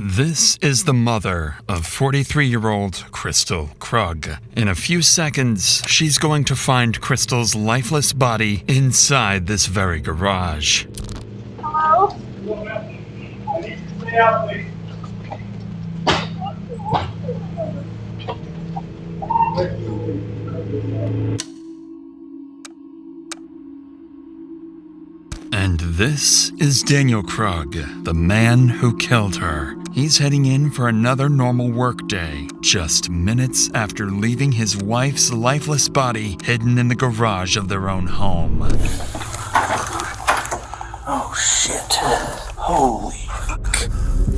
This is the mother of 43-year-old Crystal Krug. In a few seconds, she's going to find Crystal's lifeless body inside this very garage. Hello? Stay out, please. And this is Daniel Krug, the man who killed her. He's heading in for another normal workday, just minutes after leaving his wife's lifeless body hidden in the garage of their own home. Oh shit. Holy fuck.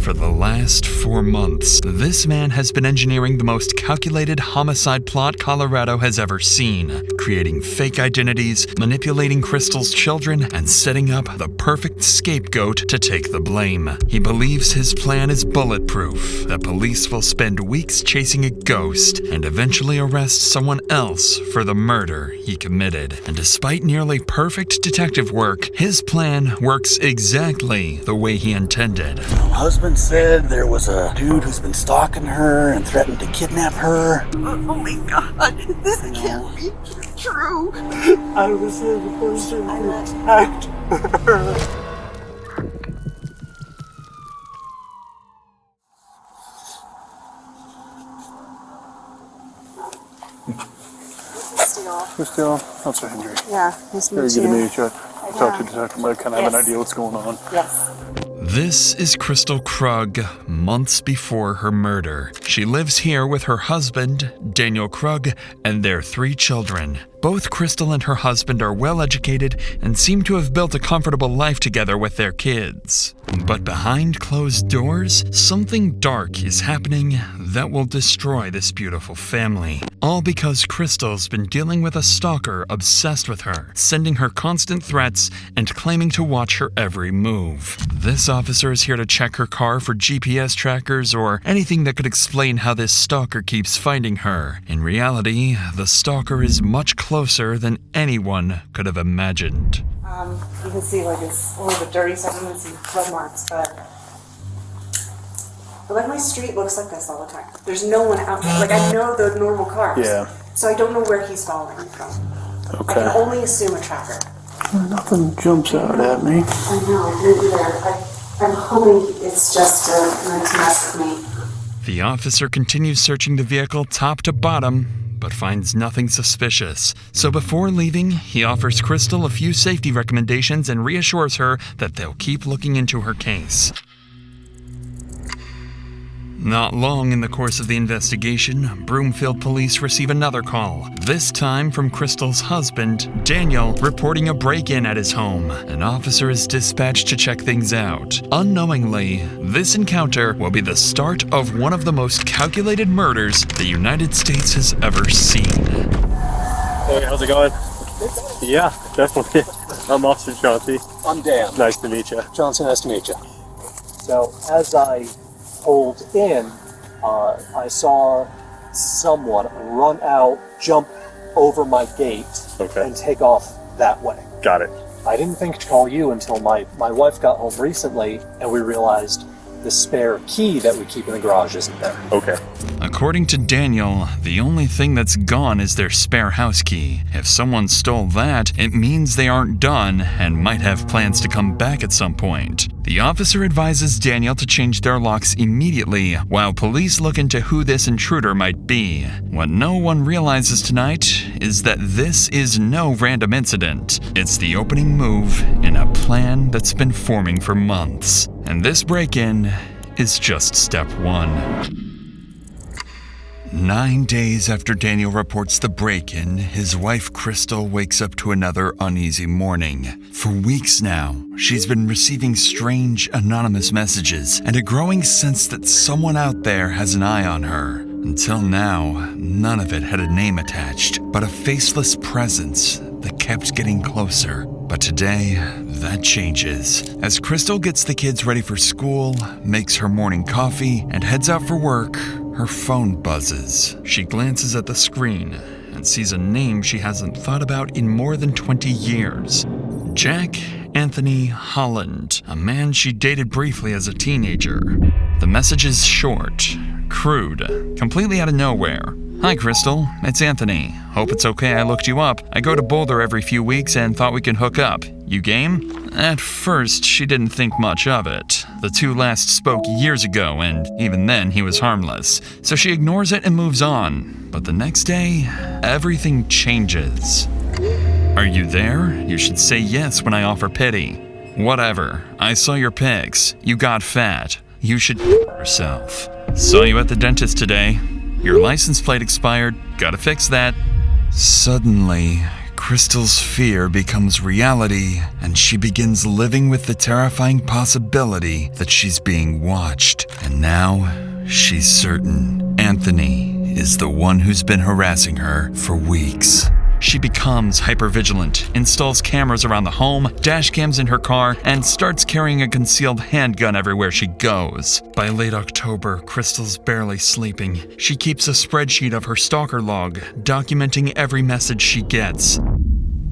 For the last 4 months, this man has been engineering the most calculated homicide plot Colorado has ever seen, creating fake identities, manipulating Crystal's children, and setting up the perfect scapegoat to take the blame. He believes his plan is bulletproof, that police will spend weeks chasing a ghost and eventually arrest someone else for the murder he committed. And despite nearly perfect detective work, his plan works exactly the way he intended. My husband said there was a dude who's been stalking her and threatened to kidnap her. Oh my god, this can't be true. I was the person who attacked her. Christine, Officer Hendry. Yeah, nice to Very meet good to you. meet you. I talked to Detective Mike, kind of have an idea what's going on. Yes. This is Crystal Krug, months before her murder. She lives here with her husband, Daniel Krug, and their 3 children. Both Crystal and her husband are well educated and seem to have built a comfortable life together with their kids. But behind closed doors, something dark is happening that will destroy this beautiful family. All because Crystal's been dealing with a stalker obsessed with her, sending her constant threats and claiming to watch her every move. This officer is here to check her car for GPS trackers or anything that could explain how this stalker keeps finding her. In reality, the stalker is much closer than anyone could have imagined. You can see like it's a little bit dirty, so I don't even see blood marks, but like my street looks like this all the time. There's no one out there. Like I know the normal cars. Yeah. So I don't know where he's following me from. I Okay. can only assume a tracker. Nothing jumps out at me. I know, I didn't either. I'm hoping it's just to mess with me. The officer continues searching the vehicle top to bottom, but finds nothing suspicious. So before leaving, he offers Crystal a few safety recommendations and reassures her that they'll keep looking into her case. Not long in the course of the investigation, Broomfield police receive another call, this time from Crystal's husband, Daniel, reporting a break-in at his home. An officer is dispatched to check things out. Unknowingly, this encounter will be the start of one of the most calculated murders the United States has ever seen. Hey, how's it going? Yeah, definitely. I'm Officer Chauncey. I'm Dan. Nice to meet you. Johnson, nice to meet you. So as I pulled in, I saw someone run out, jump over my gate, Okay. and take off that way. Got it. I didn't think to call you until my wife got home recently, and we realized the spare key that we keep in the garage isn't there. Okay. According to Daniel, the only thing that's gone is their spare house key. If someone stole that, it means they aren't done and might have plans to come back at some point. The officer advises Daniel to change their locks immediately while police look into who this intruder might be. What no one realizes tonight is that this is no random incident. It's the opening move in a plan that's been forming for months. And this break-in is just step 1. 9 days after Daniel reports the break-in, his wife Crystal wakes up to another uneasy morning. For weeks now, she's been receiving strange, anonymous messages and a growing sense that someone out there has an eye on her. Until now, none of it had a name attached, but a faceless presence that kept getting closer. But today, that changes. As Crystal gets the kids ready for school, makes her morning coffee, and heads out for work, her phone buzzes. She glances at the screen and sees a name she hasn't thought about in more than 20 years. Jack Anthony Holland, a man she dated briefly as a teenager. The message is short, crude, completely out of nowhere. Hi, Crystal. It's Anthony. Hope it's okay I looked you up. I go to Boulder every few weeks and thought we could hook up. You game? At first, she didn't think much of it. The two last spoke years ago, and even then, he was harmless. So she ignores it and moves on. But the next day, everything changes. Are you there? You should say yes when I offer pity. Whatever. I saw your pics. You got fat. You should yourself. Saw you at the dentist today. Your license plate expired. Gotta fix that. Suddenly, Crystal's fear becomes reality, and she begins living with the terrifying possibility that she's being watched. And now, she's certain Anthony is the one who's been harassing her for weeks. She becomes hypervigilant, installs cameras around the home, dash cams in her car, and starts carrying a concealed handgun everywhere she goes. By late October, Crystal's barely sleeping. She keeps a spreadsheet of her stalker log, documenting every message she gets.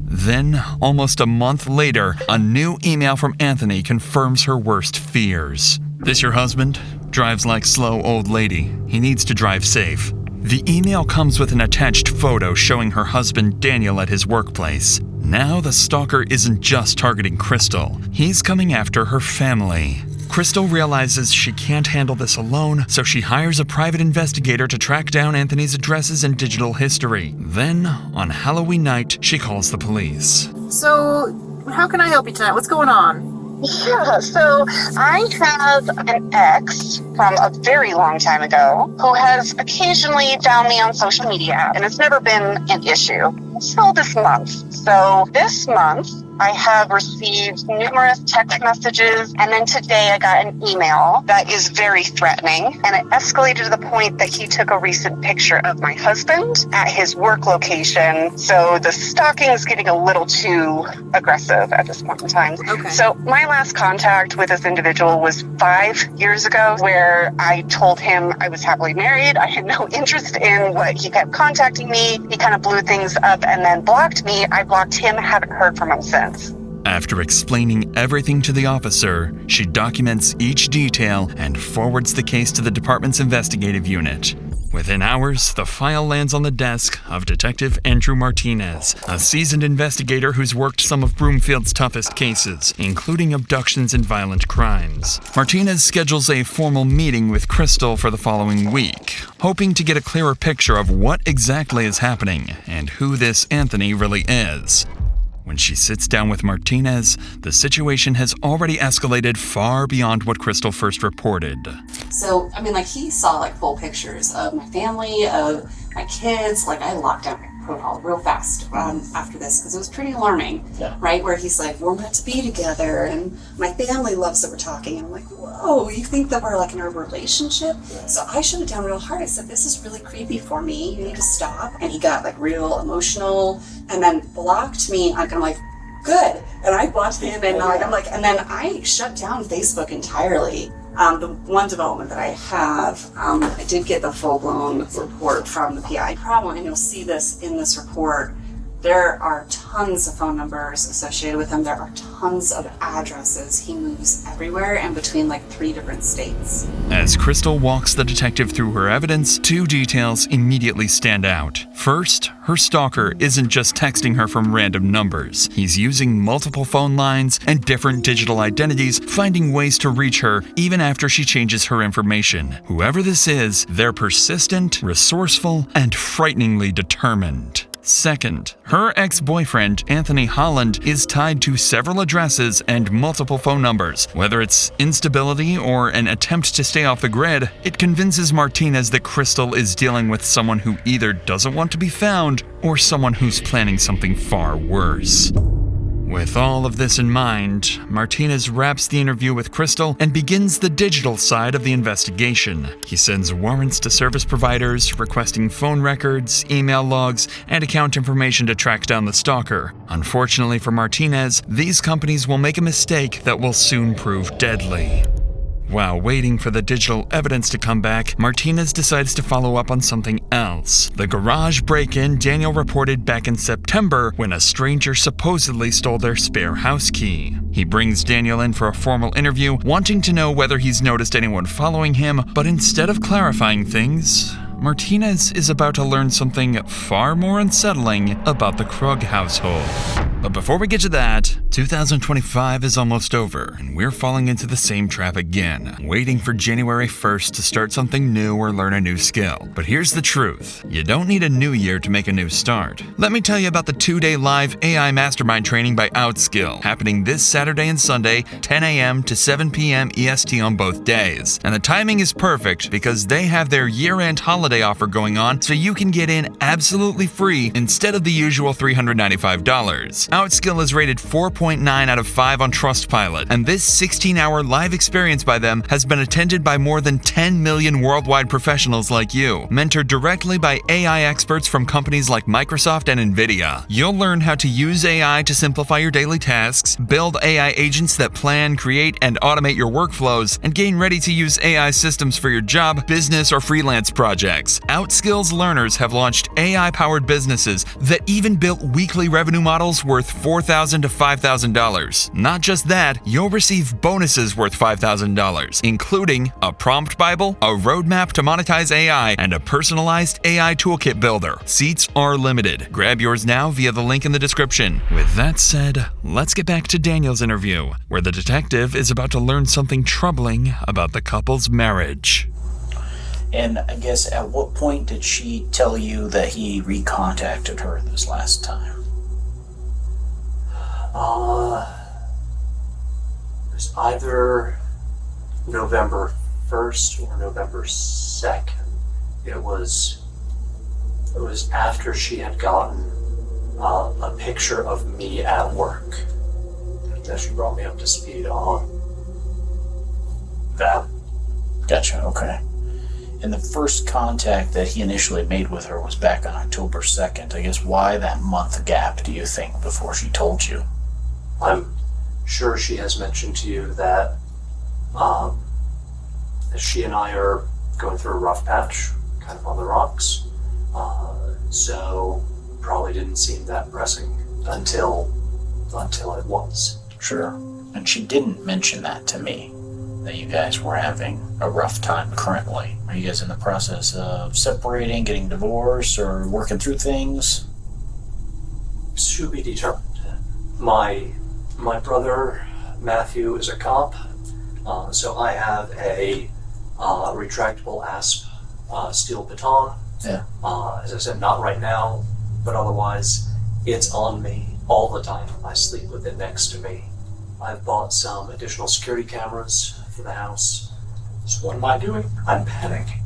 Then, almost a month later, a new email from Anthony confirms her worst fears. This your husband? Drives like slow old lady. He needs to drive safe. The email comes with an attached photo showing her husband Daniel at his workplace. Now the stalker isn't just targeting Crystal. He's coming after her family. Crystal realizes she can't handle this alone, so she hires a private investigator to track down Anthony's addresses and digital history. Then, on Halloween night, she calls the police. So, how can I help you tonight? What's going on? Yeah, so I have an ex from a very long time ago who has occasionally found me on social media, and it's never been an issue until this month. So this month, I have received numerous text messages, and then today I got an email that is very threatening, and it escalated to the point that he took a recent picture of my husband at his work location. So the stalking is getting a little too aggressive at this point in time. Okay. So my last contact with this individual was 5 years ago, where I told him I was happily married. I had no interest in what he kept contacting me. He kind of blew things up and then blocked me. I blocked him, haven't heard from him since. After explaining everything to the officer, she documents each detail and forwards the case to the department's investigative unit. Within hours, the file lands on the desk of Detective Andrew Martinez, a seasoned investigator who's worked some of Broomfield's toughest cases, including abductions and violent crimes. Martinez schedules a formal meeting with Crystal for the following week, hoping to get a clearer picture of what exactly is happening and who this Anthony really is. When she sits down with Martinez, the situation has already escalated far beyond what Crystal first reported. So, he saw, full pictures of my family, of my kids. I locked down my profile real fast after this, because it was pretty alarming, right? Where he's like, we're meant to be together, and my family loves that we're talking. And I'm like, whoa, you think that we're, in a relationship? Yeah. So I shut it down real hard. I said, this is really creepy for me. You need to stop. And he got, real emotional, and then blocked me. I'm like, good. And I blocked him, and and then I shut down Facebook entirely. The one development that I have, I did get the full-blown report from the PI problem, and you'll see this in this report. There are tons of phone numbers associated with him. There are tons of addresses. He moves everywhere and between 3 different states. As Crystal walks the detective through her evidence, 2 details immediately stand out. First, her stalker isn't just texting her from random numbers. He's using multiple phone lines and different digital identities, finding ways to reach her even after she changes her information. Whoever this is, they're persistent, resourceful, and frighteningly determined. Second, her ex-boyfriend, Anthony Holland, is tied to several addresses and multiple phone numbers. Whether it's instability or an attempt to stay off the grid, it convinces Martinez that Crystal is dealing with someone who either doesn't want to be found or someone who's planning something far worse. With all of this in mind, Martinez wraps the interview with Crystal and begins the digital side of the investigation. He sends warrants to service providers, requesting phone records, email logs, and account information to track down the stalker. Unfortunately for Martinez, these companies will make a mistake that will soon prove deadly. While waiting for the digital evidence to come back, Martinez decides to follow up on something else. The garage break-in Daniel reported back in September when a stranger supposedly stole their spare house key. He brings Daniel in for a formal interview, wanting to know whether he's noticed anyone following him, but instead of clarifying things, Martinez is about to learn something far more unsettling about the Krug household. But before we get to that, 2025 is almost over, and we're falling into the same trap again, waiting for January 1st to start something new or learn a new skill. But here's the truth. You don't need a new year to make a new start. Let me tell you about the 2-day live AI Mastermind training by Outskill, happening this Saturday and Sunday, 10 a.m. to 7 p.m. EST on both days. And the timing is perfect because they have their year-end holiday offer going on, so you can get in absolutely free instead of the usual $395. Outskill is rated 4.9 out of 5 on Trustpilot, and this 16-hour live experience by them has been attended by more than 10 million worldwide professionals like you, mentored directly by AI experts from companies like Microsoft and Nvidia. You'll learn how to use AI to simplify your daily tasks, build AI agents that plan, create, and automate your workflows, and gain ready-to-use AI systems for your job, business, or freelance projects. Outskill's learners have launched AI-powered businesses that even built weekly revenue models worth $4,000 to $5,000. Not just that, you'll receive bonuses worth $5,000, including a prompt Bible, a roadmap to monetize AI, and a personalized AI toolkit builder. Seats are limited. Grab yours now via the link in the description. With that said, let's get back to Daniel's interview, where the detective is about to learn something troubling about the couple's marriage. And I guess at what point did she tell you that he recontacted her this last time? It was either November 1st or November 2nd. It was after she had gotten a picture of me at work that she brought me up to speed on that. Gotcha, okay. And the first contact that he initially made with her was back on October 2nd. I guess why that month gap, do you think, before she told you? I'm sure she has mentioned to you that she and I are going through a rough patch, kind of on the rocks. So probably didn't seem that pressing until it was. Sure. And she didn't mention that to me, that you guys were having a rough time currently. Are you guys in the process of separating, getting divorced, or working through things? To be determined. My brother Matthew is a cop, so I have a retractable asp steel baton. Yeah. As I said, not right now, but otherwise it's on me all the time. I sleep with it next to me. I've bought some additional security cameras for the house. So what am I doing? I'm panicking.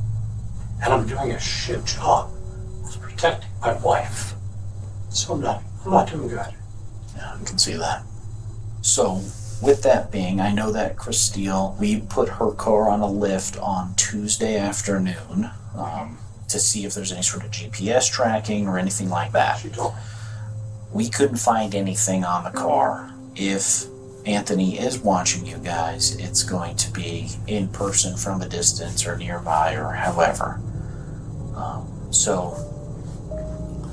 And I'm doing a shit job of protecting my wife. So I'm not doing good. Yeah, I can see that. So, with that being, I know that Chris Steele, we put her car on a lift on Tuesday afternoon to see if there's any sort of GPS tracking or anything like that. She told me. We couldn't find anything on the car. If Anthony is watching you guys, it's going to be in person from a distance or nearby or however. So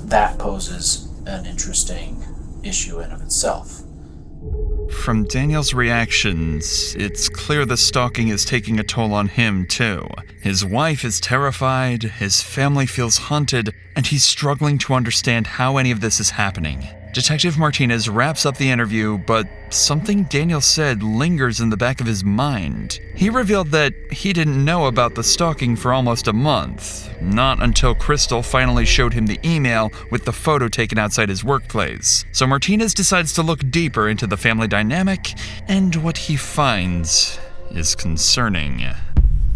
that poses an interesting issue in of itself. From Daniel's reactions, it's clear the stalking is taking a toll on him, too. His wife is terrified, his family feels haunted, and he's struggling to understand how any of this is happening. Detective Martinez wraps up the interview, but something Daniel said lingers in the back of his mind. He revealed that he didn't know about the stalking for almost a month, not until Crystal finally showed him the email with the photo taken outside his workplace. So Martinez decides to look deeper into the family dynamic, and what he finds is concerning.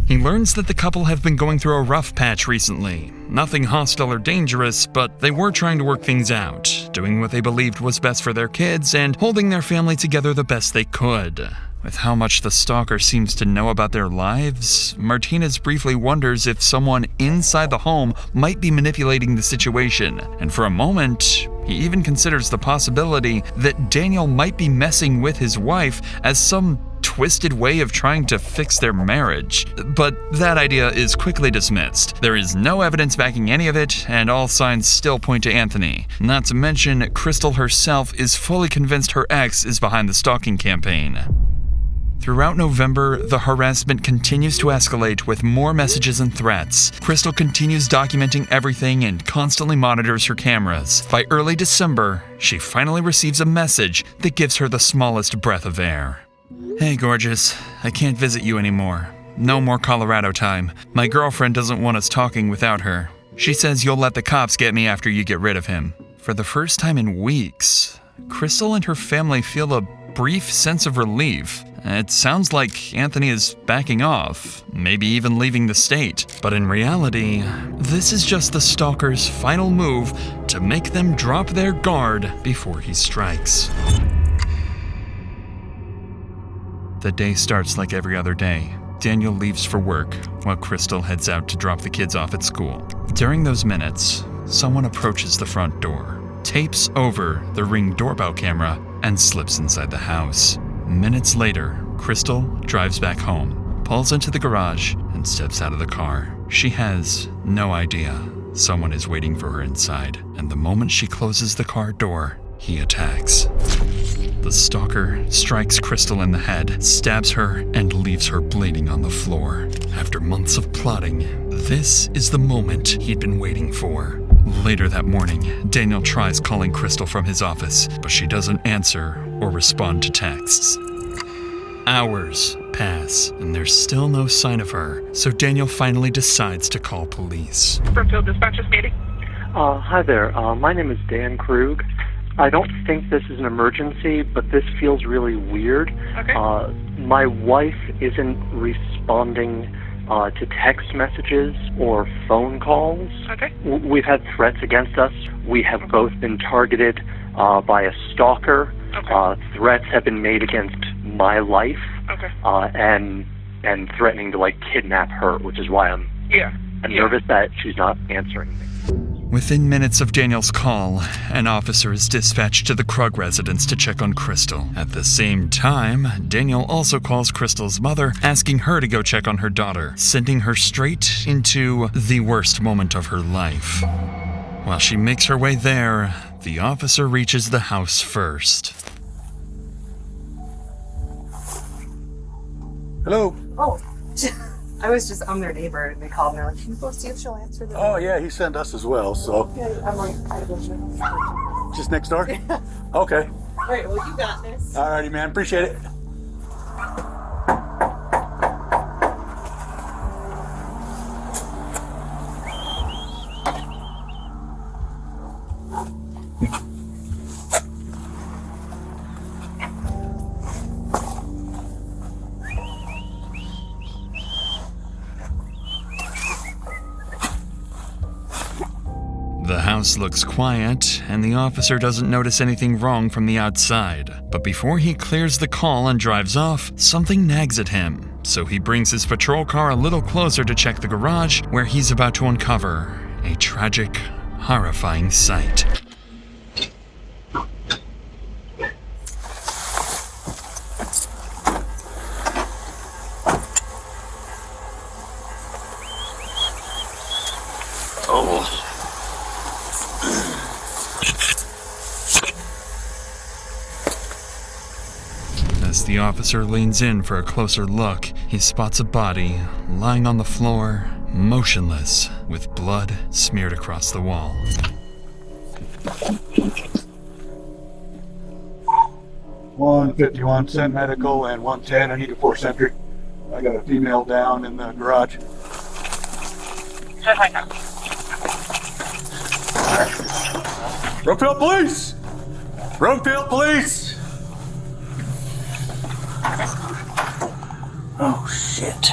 He learns that the couple have been going through a rough patch recently. Nothing hostile or dangerous, but they were trying to work things out, doing what they believed was best for their kids and holding their family together the best they could. With how much the stalker seems to know about their lives, Martinez briefly wonders if someone inside the home might be manipulating the situation, and for a moment, he even considers the possibility that Daniel might be messing with his wife as some twisted way of trying to fix their marriage. But that idea is quickly dismissed. There is no evidence backing any of it, and all signs still point to Anthony. Not to mention, Crystal herself is fully convinced her ex is behind the stalking campaign. Throughout November, the harassment continues to escalate with more messages and threats. Crystal continues documenting everything and constantly monitors her cameras. By early December, she finally receives a message that gives her the smallest breath of air. Hey, gorgeous. I can't visit you anymore. No more Colorado time. My girlfriend doesn't want us talking without her. She says you'll let the cops get me after you get rid of him. For the first time in weeks, Crystal and her family feel a brief sense of relief. It sounds like Anthony is backing off, maybe even leaving the state. But in reality, this is just the stalker's final move to make them drop their guard before he strikes. The day starts like every other day. Daniel leaves for work while Crystal heads out to drop the kids off at school. During those minutes, someone approaches the front door, tapes over the Ring doorbell camera, and slips inside the house. Minutes later, Crystal drives back home, pulls into the garage, and steps out of the car. She has no idea someone is waiting for her inside, and the moment she closes the car door, he attacks. The stalker strikes Crystal in the head, stabs her, and leaves her bleeding on the floor. After months of plotting, this is the moment he'd been waiting for. Later that morning, Daniel tries calling Crystal from his office, but she doesn't answer or respond to texts. Hours pass, and there's still no sign of her, so Daniel finally decides to call police. Springfield Dispatch is meeting. Hi there. My name is Dan Krug. I don't think this is an emergency, but this feels really weird. Okay. My wife isn't responding to text messages or phone calls. Okay. We've had threats against us. We have both been targeted by a stalker. Okay. Threats have been made against my life. Okay. And threatening to kidnap her, which is why I'm nervous that she's not answering me. Within minutes of Daniel's call, an officer is dispatched to the Krug residence to check on Crystal. At the same time, Daniel also calls Crystal's mother, asking her to go check on her daughter, sending her straight into the worst moment of her life. While she makes her way there, the officer reaches the house first. Hello. Oh, I'm their neighbor, and they called me. They're like, can you go see if she'll answer the Oh, yeah, he sent us as well, so. Yeah, I'm like, I don't know. Just next door? Okay. All right, well, you got this. Alrighty, man. Appreciate it. The house looks quiet, and the officer doesn't notice anything wrong from the outside. But before he clears the call and drives off, something nags at him. So he brings his patrol car a little closer to check the garage, where he's about to uncover a tragic, horrifying sight. As the officer leans in for a closer look, he spots a body lying on the floor, motionless, with blood smeared across the wall. $151 Cent Medical and 110. I need a 4 Sentry. I got a female down in the garage. Brookfield Police! Brookfield Police! Oh, shit.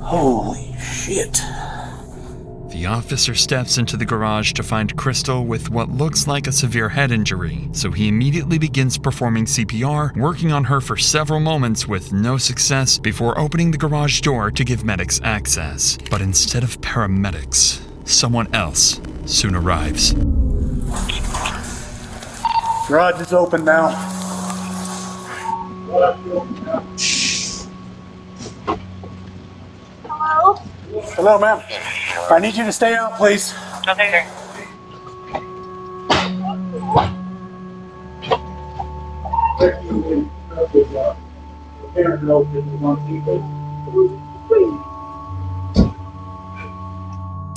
Holy shit. The officer steps into the garage to find Crystal with what looks like a severe head injury, so he immediately begins performing CPR, working on her for several moments with no success before opening the garage door to give medics access. But instead of paramedics, someone else soon arrives. Garage is open now. Hello? Hello, ma'am. I need you to stay out, please. Okay.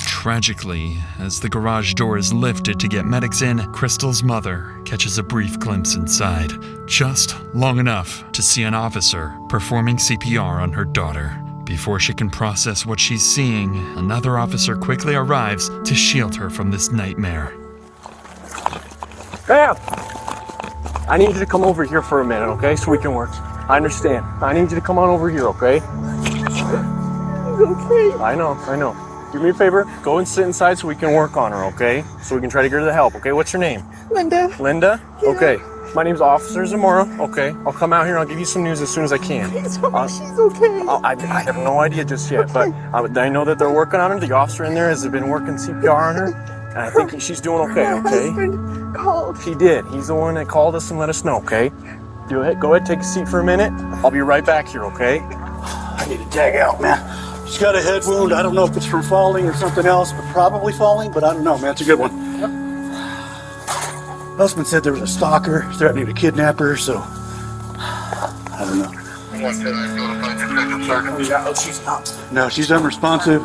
Tragically, as the garage door is lifted to get medics in, Crystal's mother catches a brief glimpse inside, just long enough to see an officer performing CPR on her daughter. Before she can process what she's seeing, another officer quickly arrives to shield her from this nightmare. Bam! I need you to come over here for a minute, okay? So we can work. I understand. I need you to come on over here, okay? Okay. I know. Do me a favor, go and sit inside so we can work on her, okay? So we can try to get her the help, okay? What's your name? Linda. Linda? Yeah. Okay. My name's Officer Zamora, okay? I'll come out here and I'll give you some news as soon as I can. Please tell me she's okay. I have no idea just yet, but I know that they're working on her. The officer in there has been working CPR on her, and I think she's doing okay, My okay? husband called. He did. He's the one that called us and let us know, okay? Go ahead, take a seat for a minute. I'll be right back here, okay? I need to tag out, man. She's got a head wound. I don't know if it's from falling or something else, but probably falling, but I don't know, man. It's a good one. Husband said there was a stalker threatening to kidnap her, so I don't know. No, she's unresponsive.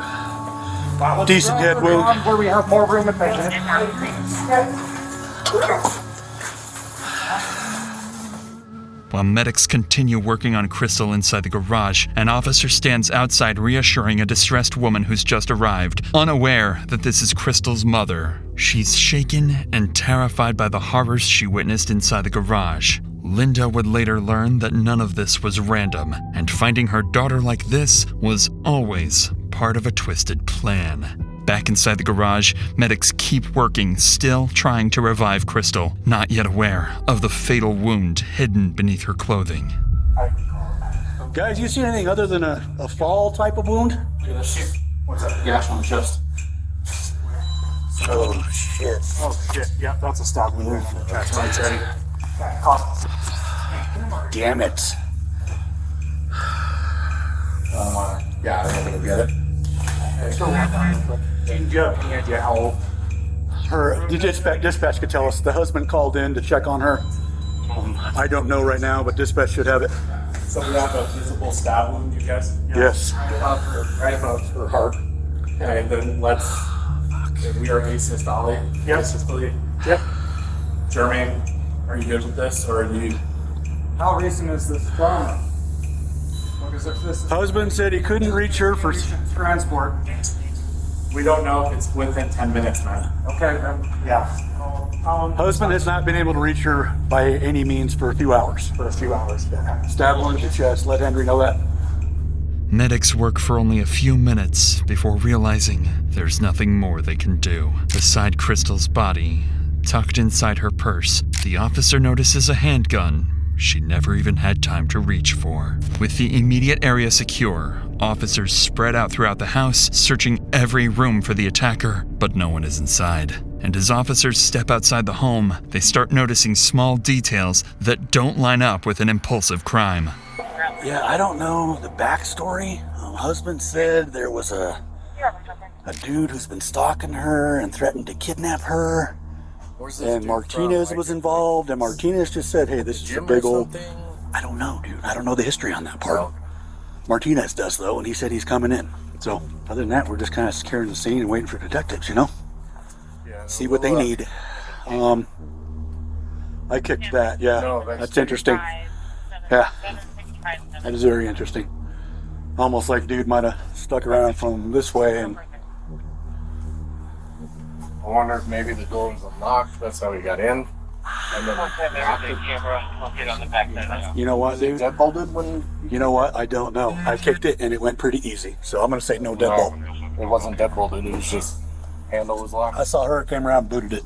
Decent head wound. Where we have more room at patient. While medics continue working on Crystal inside the garage, an officer stands outside reassuring a distressed woman who's just arrived, unaware that this is Crystal's mother. She's shaken and terrified by the horrors she witnessed inside the garage. Linda would later learn that none of this was random, and finding her daughter like this was always part of a twisted plan. Back inside the garage, medics keep working, still trying to revive Crystal, not yet aware of the fatal wound hidden beneath her clothing. Guys, you see anything other than a fall type of wound? What's that? Gash on the chest. Oh, shit. Oh, shit. Yeah, that's a stab wound. That's right, ready. Damn it. Yeah, I'm gonna get it. Do you have any idea how old? The dispatch could tell us. The husband called in to check on her. I don't know right now, but dispatch should have it. So we have a visible stab wound, you guys? Yes. Right above her heart. Okay, then let's. We are asystole. Yep. Asystole. Yep. Jermaine, are you good with this, or are you? How recent is this trauma? Because if this is Husband said he couldn't reach her for transport. We don't know if it's within 10 minutes, man. Okay, then, yeah. Husband has not been able to reach her by any means for a few hours. Yeah. Stab wound to the chest. Let Henry know that. Medics work for only a few minutes before realizing there's nothing more they can do. Beside Crystal's body, tucked inside her purse, the officer notices a handgun she never even had time to reach for. With the immediate area secure, officers spread out throughout the house, searching every room for the attacker, but no one is inside. And as officers step outside the home, they start noticing small details that don't line up with an impulsive crime. Yeah, I don't know the backstory. Husband said there was a dude who's been stalking her and threatened to kidnap her. And Martinez was involved, and Martinez just said, hey, this is a big old... I don't know, dude. I don't know the history on that part. Martinez does, though, and he said he's coming in. So, other than that, we're just kind of securing the scene and waiting for detectives, you know? See what they need. I kicked that, yeah. That's interesting. Yeah. That is very interesting. Almost like dude might have stuck around from this way and... I wonder if maybe the door was unlocked, that's how he got in. And then you know what, dude? Deadbolted when... You know what? I don't know. I kicked it and it went pretty easy. So I'm going to say no deadbolt. It wasn't deadbolted, it was just handle was locked. I saw her, came around, booted it.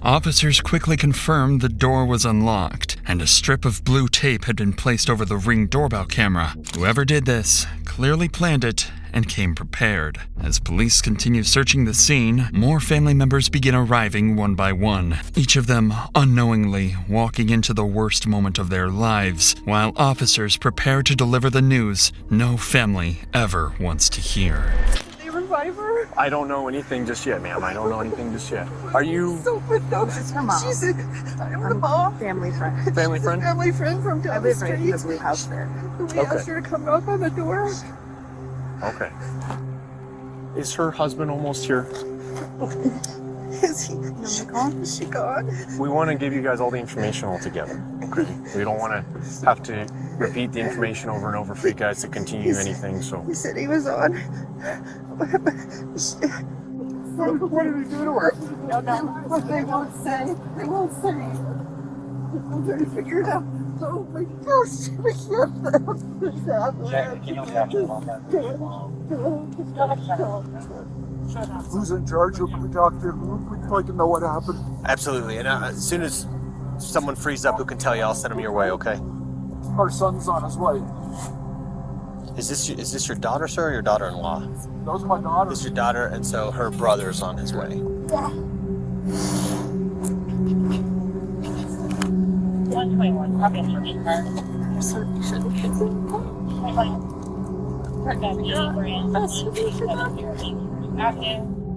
Officers quickly confirmed the door was unlocked, and a strip of blue tape had been placed over the Ring doorbell camera. Whoever did this clearly planned it and came prepared. As police continue searching the scene, more family members begin arriving one by one, each of them unknowingly walking into the worst moment of their lives, while officers prepare to deliver the news no family ever wants to hear. They revive her? I don't know anything just yet, ma'am. I don't know anything just yet. Are you So good though. This is her mom. She's a family friend. family friend? Family friend from I down the live right in street. the blue house there. Okay. We asked her to come knock on the door. Okay. Is her husband almost here? Is he? Is she gone? We want to give you guys all the information all together. Okay. We don't want to have to repeat the information over and over for you guys to continue anything, so. He said he was on. What did he do to her? No. They won't say. They won't say. I'm trying to figure it out. Oh my gosh. Who's in charge of the doctor? We'd like to know what happened. Absolutely. And as soon as someone frees up who can tell you, I'll send them your way, okay? Our son's on his way. Is this your daughter, sir, or your daughter-in-law? That was my daughter. It's your daughter, and so her brother's on his way. Yeah. 121, copy for me,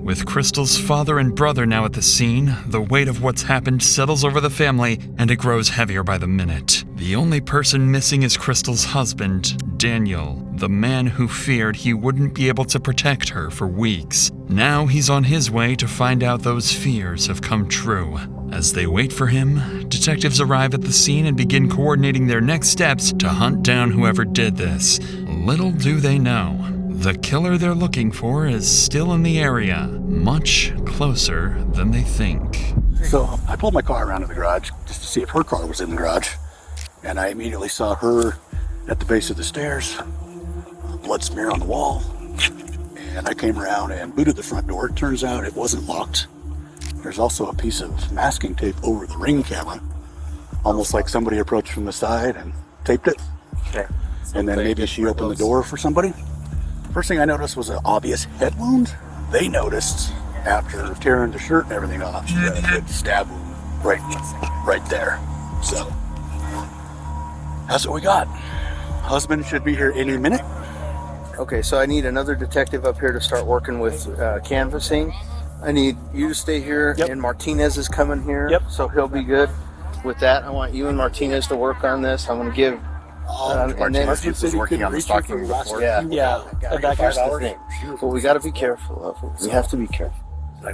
With Crystal's father and brother now at the scene, the weight of what's happened settles over the family, and it grows heavier by the minute. The only person missing is Crystal's husband, Daniel, the man who feared he wouldn't be able to protect her for weeks. Now he's on his way to find out those fears have come true. As they wait for him, detectives arrive at the scene and begin coordinating their next steps to hunt down whoever did this. Little do they know, the killer they're looking for is still in the area, much closer than they think. So I pulled my car around to the garage just to see if her car was in the garage, and I immediately saw her at the base of the stairs, blood smear on the wall, and I came around and booted the front door. It turns out it wasn't locked. There's also a piece of masking tape over the Ring camera, almost like somebody approached from the side and taped it. Okay. And then maybe she opened the door for somebody. First thing I noticed was an obvious head wound. They noticed after tearing the shirt and everything off, she had a good stab wound right there. So that's what we got. Husband should be here any minute. Okay, so I need another detective up here to start working with canvassing. I need you to stay here, and Martinez is coming here, so he'll be good with that. I want you and Martinez to work on this. I'm going to give... Martinez was working on the stalking before. Yeah. Here's the thing. Well, we got to be careful of it. We have to be careful.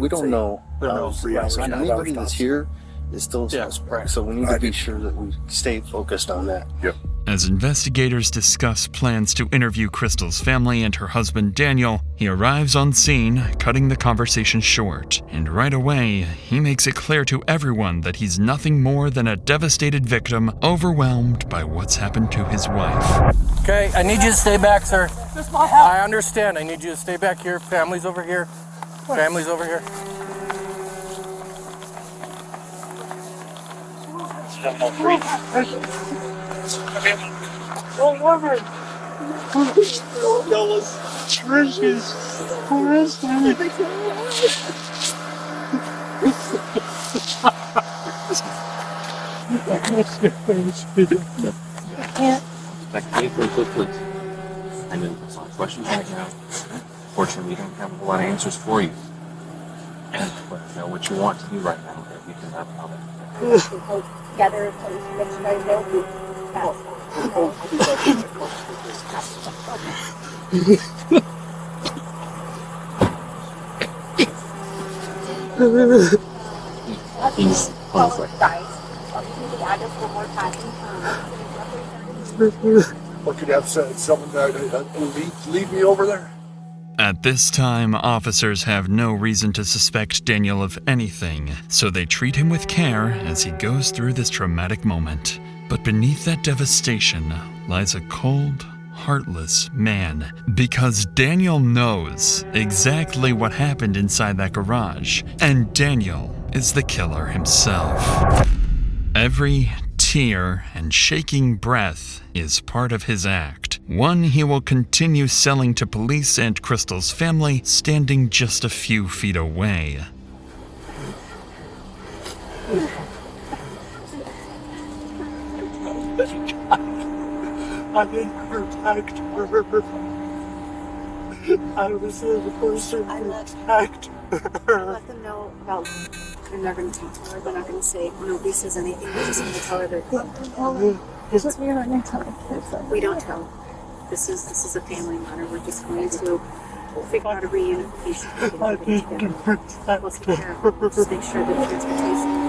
We don't know. Anybody that's here is still suspect, so we need to be sure that we stay focused on that. Yep. As investigators discuss plans to interview Crystal's family and her husband Daniel, he arrives on scene, cutting the conversation short. And right away, he makes it clear to everyone that he's nothing more than a devastated victim, overwhelmed by what's happened to his wife. Okay, I need you to stay back, sir. I understand. I need you to stay back here. Family's over here. Family's over here. 703. Roll over. Trenches. And then there's a lot of questions right now. Fortunately, we don't have a whole lot of answers for you. And but know what you want to do right now. We can have Together, so we can make sure they know He's Or could you have someone lead me over there? At this time, officers have no reason to suspect Daniel of anything, so they treat him with care as he goes through this traumatic moment. But beneath that devastation lies a cold, heartless man, because Daniel knows exactly what happened inside that garage, and Daniel is the killer himself. Every tear and shaking breath is part of his act. one he will continue selling to police and Crystal's family standing just a few feet away. I didn't protect her. I was the person who protected her. Let them know about, and they're going to talk to her. They're not going to say, nobody says anything. They're just going to tell her that we don't tell. This is a family matter. We're just going to figure out a reunification. I didn't protect her. Just make sure that transportation.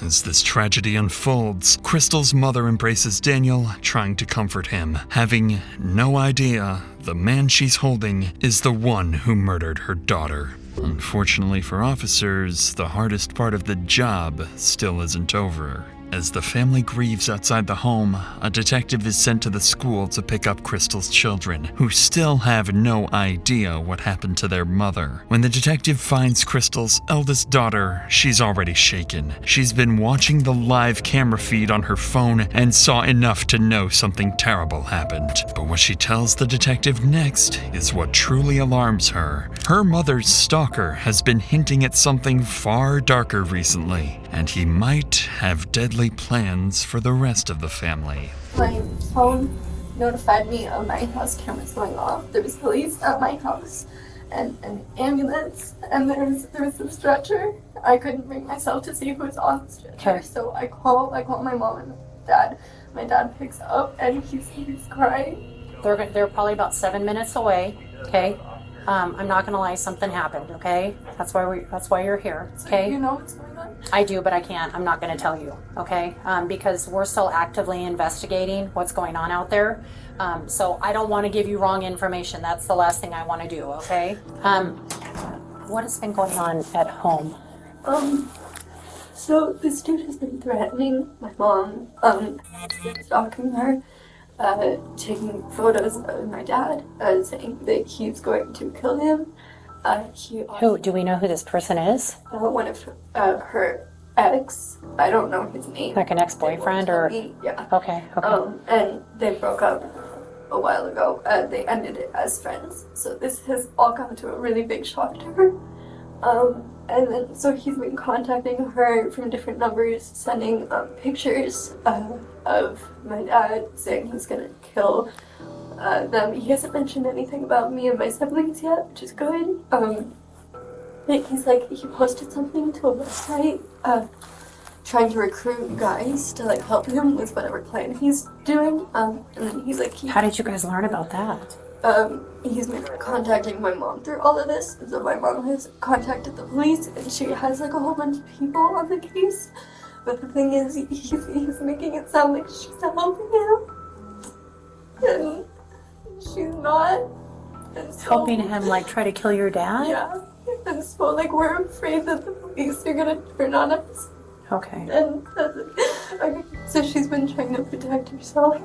As this tragedy unfolds, Crystal's mother embraces Daniel, trying to comfort him, having no idea the man she's holding is the one who murdered her daughter. Unfortunately for officers, the hardest part of the job still isn't over. As the family grieves outside the home, a detective is sent to the school to pick up Crystal's children, who still have no idea what happened to their mother. When the detective finds Crystal's eldest daughter, she's already shaken. She's been watching the live camera feed on her phone and saw enough to know something terrible happened. But what she tells the detective next is what truly alarms her. Her mother's stalker has been hinting at something far darker recently, and he might have deadly plans for the rest of the family. My phone notified me of my house cameras going off. There was police at my house and an ambulance, and there was a stretcher. I couldn't bring myself to see who was on the stretcher, Okay. so I call my mom and dad. My dad picks up and he's crying. They're probably about 7 minutes away. Okay. I'm not gonna lie, something happened. Okay. That's why you're here. Okay. So you know what's going on? I do, but I can't. I'm not going to tell you, okay? Because we're still actively investigating what's going on out there. So I don't want to give you wrong information. That's the last thing I want to do, okay? What has been going on at home? So this dude has been threatening my mom, stalking her, taking photos of my dad, saying that he's going to kill him. Who do we know who this person is? One of her ex. I don't know his name. Like an ex-boyfriend or? Yeah. Okay. And they broke up a while ago. They ended it as friends. So this has all come to a really big shock to her. And then so he's been contacting her from different numbers, sending pictures of my dad, saying he's gonna kill them. He hasn't mentioned anything about me and my siblings yet, which is good. He's like, he posted something to a website, trying to recruit guys to like help him with whatever plan he's doing. And then he's like, How did you guys learn about that? He's been contacting my mom through all of this. So my mom has contacted the police, and she has like a whole bunch of people on the case. But the thing is, he's making it sound like she's helping him, and she's not. And so, Helping him like try to kill your dad? Yeah. And so like we're afraid that the police are gonna turn on us. Okay. And so she's been trying to protect herself.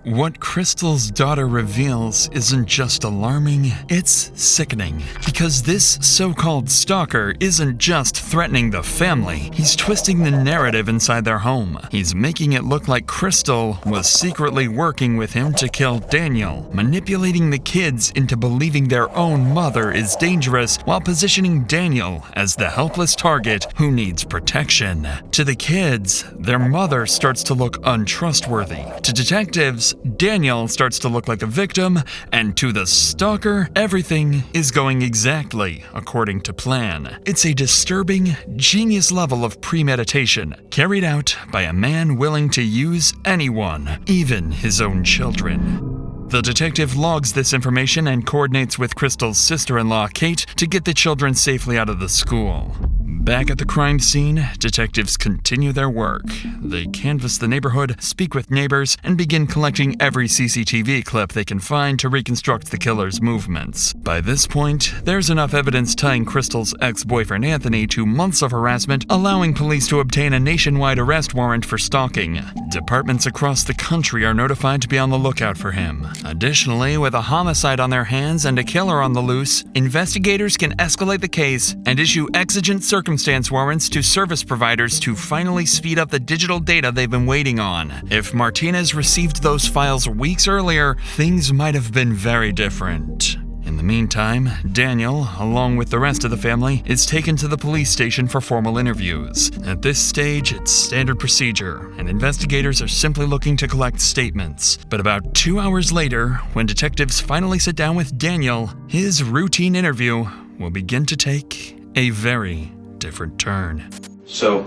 What Crystal's daughter reveals isn't just alarming, it's sickening. Because this so-called stalker isn't just threatening the family, he's twisting the narrative inside their home. He's making it look like Crystal was secretly working with him to kill Daniel, manipulating the kids into believing their own mother is dangerous while positioning Daniel as the helpless target who needs protection. To the kids, their mother starts to look untrustworthy. To detectives, Daniel starts to look like a victim, and to the stalker, everything is going exactly according to plan. It's a disturbing, genius level of premeditation, carried out by a man willing to use anyone, even his own children. The detective logs this information and coordinates with Crystal's sister-in-law, Kate, to get the children safely out of the school. Back at the crime scene, detectives continue their work. They canvass the neighborhood, speak with neighbors, and begin collecting every CCTV clip they can find to reconstruct the killer's movements. By this point, there's enough evidence tying Crystal's ex-boyfriend Anthony to months of harassment, allowing police to obtain a nationwide arrest warrant for stalking. Departments across the country are notified to be on the lookout for him. Additionally, with a homicide on their hands and a killer on the loose, investigators can escalate the case and issue exigent circumstances circumstance warrants to service providers to finally speed up the digital data they've been waiting on. If Martinez received those files weeks earlier, things might have been very different. In the meantime, Daniel, along with the rest of the family, is taken to the police station for formal interviews. At this stage, it's standard procedure, and investigators are simply looking to collect statements. But about 2 hours later, when detectives finally sit down with Daniel, his routine interview will begin to take a very different turn. So,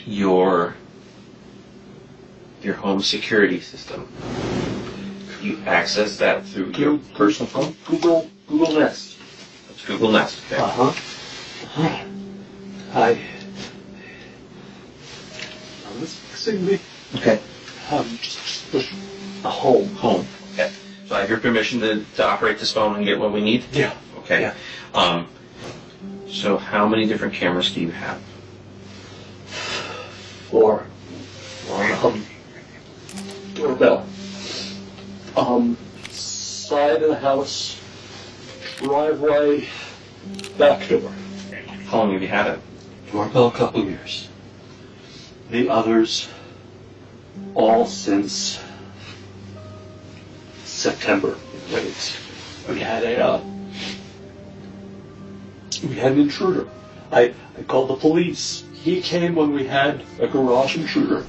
your home security system, you access that through your personal phone? Google Nest. That's Google Nest, okay. This fixing me. Okay. Just a home. Home. Okay. So I have your permission to operate this phone and get what we need? Yeah. Okay. Yeah. So how many different cameras do you have? 4. Doorbell. Side of the house, driveway, back door. How long have you had it? Doorbell, a couple years. The others, all since September. We had an intruder. I called the police. He came when we had a garage intruder.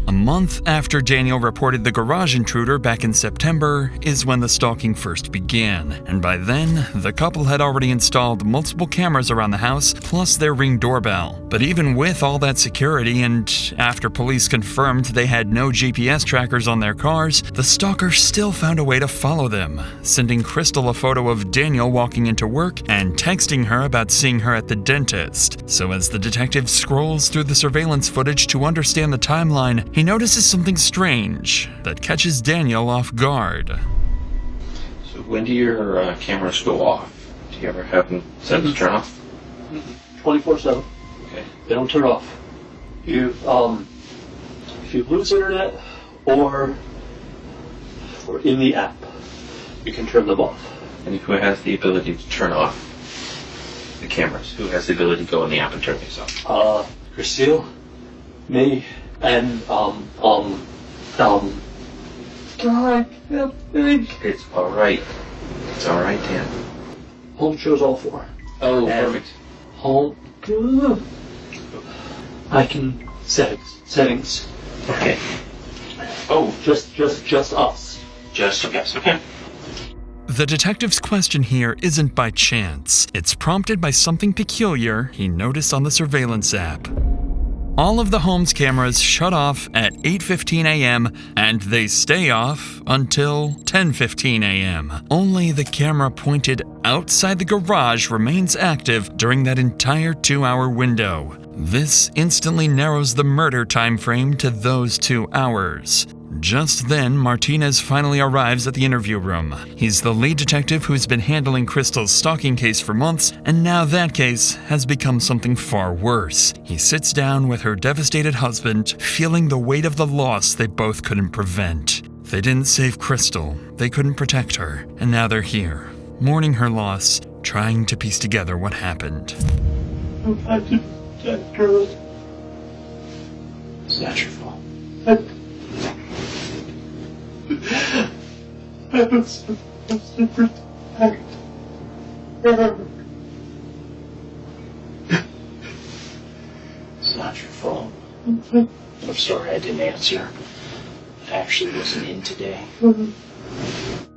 A month after Daniel reported the garage intruder back in September is when the stalking first began, and by then, the couple had already installed multiple cameras around the house, plus their Ring doorbell. But even with all that security, and after police confirmed they had no GPS trackers on their cars, the stalker still found a way to follow them, sending Crystal a photo of Daniel walking into work and texting her about seeing her at the dentist. So as the detective scrolls through the surveillance footage to understand the timeline, he notices something strange that catches Daniel off guard. So when do your cameras go off? Do you ever have them set to turn off? 24/7. Okay. They don't turn off. If you lose internet or in the app, you can turn them off. And who has the ability to turn off the cameras? Who has the ability to go in the app and turn these off? Christine, me, and God, it's all right. It's all right, Dan. Home shows all 4. Oh, and perfect. Home. I can settings. Okay. Oh, just us. Just yes. Okay. The detective's question here isn't by chance. It's prompted by something peculiar he noticed on the surveillance app. All of the home's cameras shut off at 8:15 a.m. and they stay off until 10:15 a.m. Only the camera pointed outside the garage remains active during that entire 2-hour window. This instantly narrows the murder time frame to those 2 hours. Just then, Martinez finally arrives at the interview room. He's the lead detective who's been handling Crystal's stalking case for months, and now that case has become something far worse. He sits down with her devastated husband, feeling the weight of the loss they both couldn't prevent. They didn't save Crystal, they couldn't protect her, and now they're here, mourning her loss, trying to piece together what happened. I did that, girl. It's not your fault. I was supposed to protect her. It's not your fault. I'm sorry I didn't answer. I actually wasn't in today.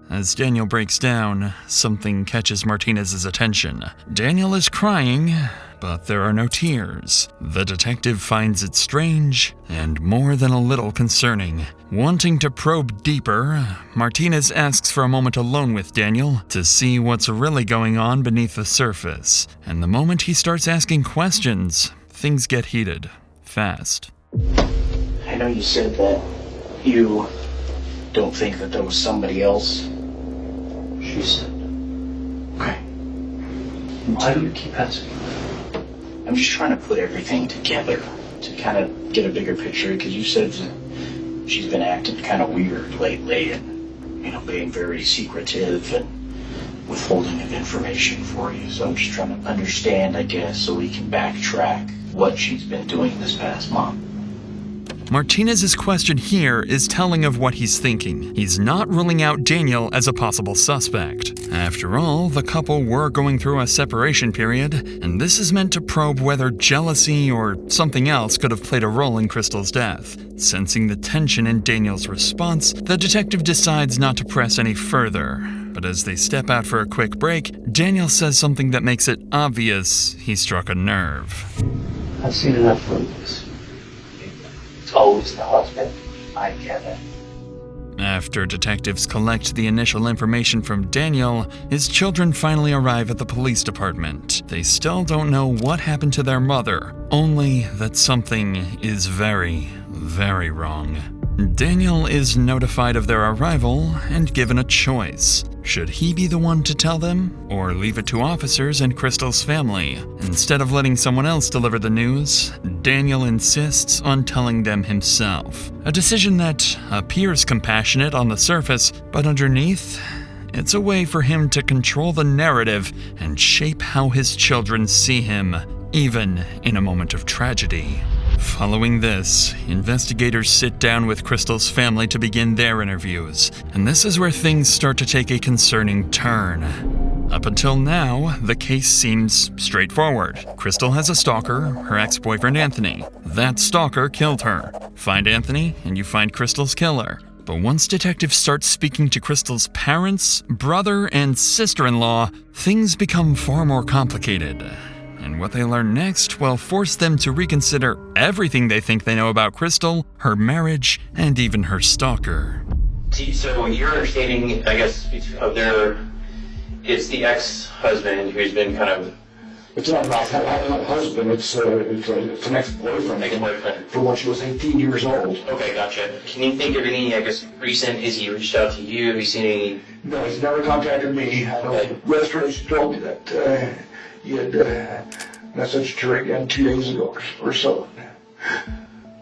As Daniel breaks down, something catches Martinez's attention. Daniel is crying, but there are no tears. The detective finds it strange and more than a little concerning. Wanting to probe deeper, Martinez asks for a moment alone with Daniel to see what's really going on beneath the surface. And the moment he starts asking questions, things get heated, fast. I know you said that you don't think that there was somebody else. She said. Okay. Why do you keep asking? I'm just trying to put everything together to kind of get a bigger picture, because you said that she's been acting kind of weird lately and, being very secretive, and withholding of information for you. So I'm just trying to understand, I guess, so we can backtrack what she's been doing this past month. Martinez's question here is telling of what he's thinking. He's not ruling out Daniel as a possible suspect. After all, the couple were going through a separation period, and this is meant to probe whether jealousy or something else could have played a role in Crystal's death. Sensing the tension in Daniel's response, the detective decides not to press any further. But as they step out for a quick break, Daniel says something that makes it obvious he struck a nerve. I've seen enough movies. It's always the husband. I get it. After detectives collect the initial information from Daniel, his children finally arrive at the police department. They still don't know what happened to their mother, only that something is very, very wrong. Daniel is notified of their arrival and given a choice. Should he be the one to tell them, or leave it to officers and Crystal's family? Instead of letting someone else deliver the news, Daniel insists on telling them himself. A decision that appears compassionate on the surface, but underneath, it's a way for him to control the narrative and shape how his children see him, even in a moment of tragedy. Following this, investigators sit down with Crystal's family to begin their interviews, and this is where things start to take a concerning turn. Up until now, the case seems straightforward. Crystal has a stalker, her ex-boyfriend Anthony. That stalker killed her. Find Anthony, and you find Crystal's killer. But once detectives start speaking to Crystal's parents, brother, and sister-in-law, things become far more complicated. And what they learn next will force them to reconsider everything they think they know about Crystal, her marriage, and even her stalker. So your understanding, I guess, of it's the ex-husband who's been kind of... It's not about husband, it's an ex-boyfriend. Ex-boyfriend. From when she was 18 years old. Okay, gotcha. Can you think of any, I guess, recent, has he reached out to you? Have you seen any... No, he's never contacted me. I know the restaurant told me that he had messaged her again 2 days ago or so.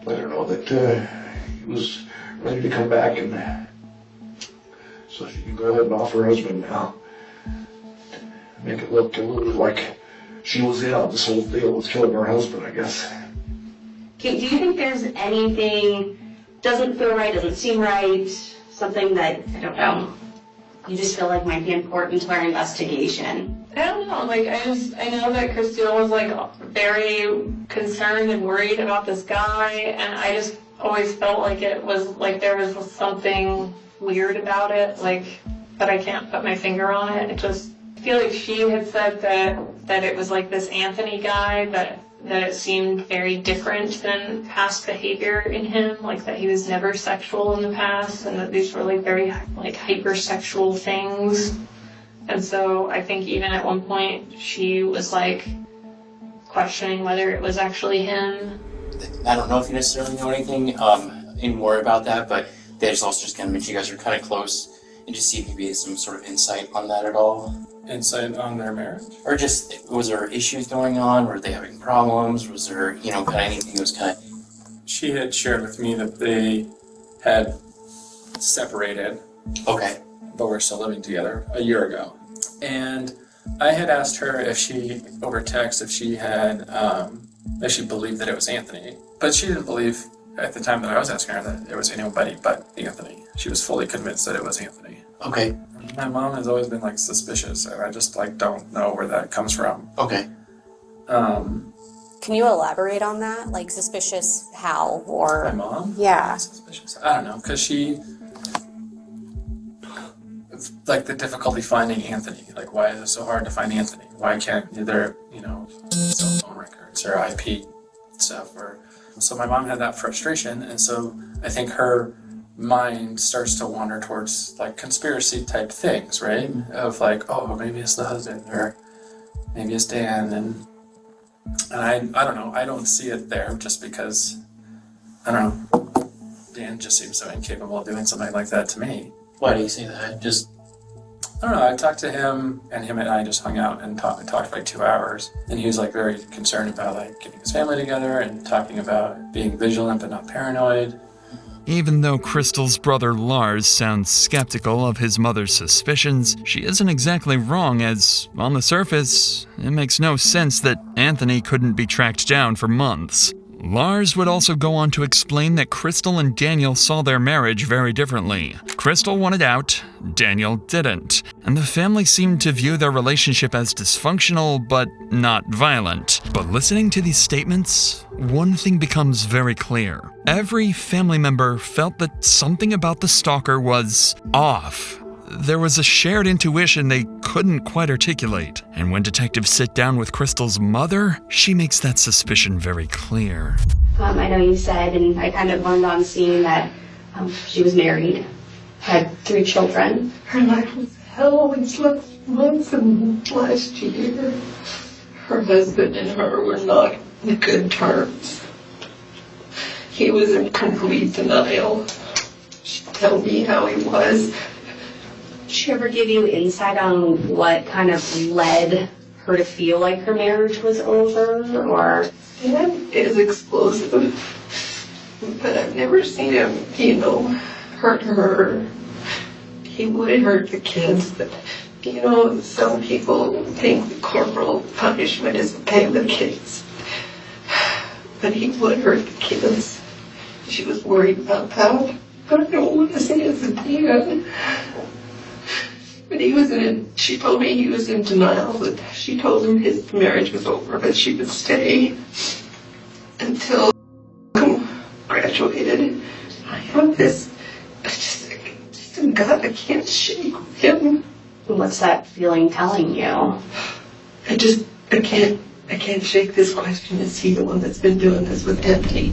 Let her know that he was ready to come back, and so she can go ahead and offer her husband now. Make it look a little like she was in on this whole deal with killing her husband, I guess. Do you think there's anything doesn't feel right, doesn't seem right, something that, I don't know, you just feel like might be important to our investigation? I don't know, I know that Crystal was very concerned and worried about this guy, and I just always felt like it was there was something weird about it, but I can't put my finger on it. It just, I feel like she had said that it was this Anthony guy, that it seemed very different than past behavior in him, that he was never sexual in the past, and that these were very hypersexual things. And so I think even at one point she was questioning whether it was actually him. I don't know if you necessarily know anything any more about that, but they also just kind of mentioned you guys are kind of close, and just see if maybe some sort of insight on that at all. Insight on their marriage? Or just, was there issues going on? Were they having problems? Was there, kind of anything that was kind of... She had shared with me that they had separated. Okay. But were still living together a year ago. And I had asked her if she, over text, if she had, if she believed that it was Anthony. But she didn't believe, at the time that I was asking her, that it was anybody but Anthony. She was fully convinced that it was Anthony. Okay. My mom has always been suspicious, and I just don't know where that comes from. Okay. Can you elaborate on that? Suspicious how, or... My mom? Yeah. Suspicious. I don't know, because she... the difficulty finding Anthony. Why is it so hard to find Anthony? Why can't there, cell phone records or IP stuff? So my mom had that frustration, and so I think her mind starts to wander towards conspiracy type things, right? Of oh, maybe it's the husband, or maybe it's Dan, and I don't know. I don't see it there just because, I don't know. Dan just seems so incapable of doing something like that to me. Why do you say that? I don't know, I talked to him, and him and I just hung out and talked for 2 hours. And he was very concerned about getting his family together and talking about being vigilant but not paranoid. Even though Crystal's brother Lars sounds skeptical of his mother's suspicions, she isn't exactly wrong, as, on the surface, it makes no sense that Anthony couldn't be tracked down for months. Lars would also go on to explain that Crystal and Daniel saw their marriage very differently. Crystal wanted out, Daniel didn't, and the family seemed to view their relationship as dysfunctional but not violent. But listening to these statements, one thing becomes very clear. Every family member felt that something about the stalker was off. There was a shared intuition they couldn't quite articulate, and when detectives sit down with Crystal's mother, she makes that suspicion very clear. I know you said, and I kind of learned on seeing that she was married, had 3 children. Her life was hell when she left Munson last year. Her husband and her were not in good terms. He was in complete denial. She'd tell me how he was. Did she ever give you insight on what kind of led her to feel like her marriage was over, or? Dad is explosive, but I've never seen him, hurt her. He would hurt the kids, but, some people think the corporal punishment is okay with kids. But he would hurt the kids. She was worried about that. But I don't want to say it's a dad. But she told me he was in denial, that she told him his marriage was over, but she would stay until graduated. I have this, just a gut I can't shake with him. What's that feeling telling you? I can't shake this question. Is he the one that's been doing this with Anthony?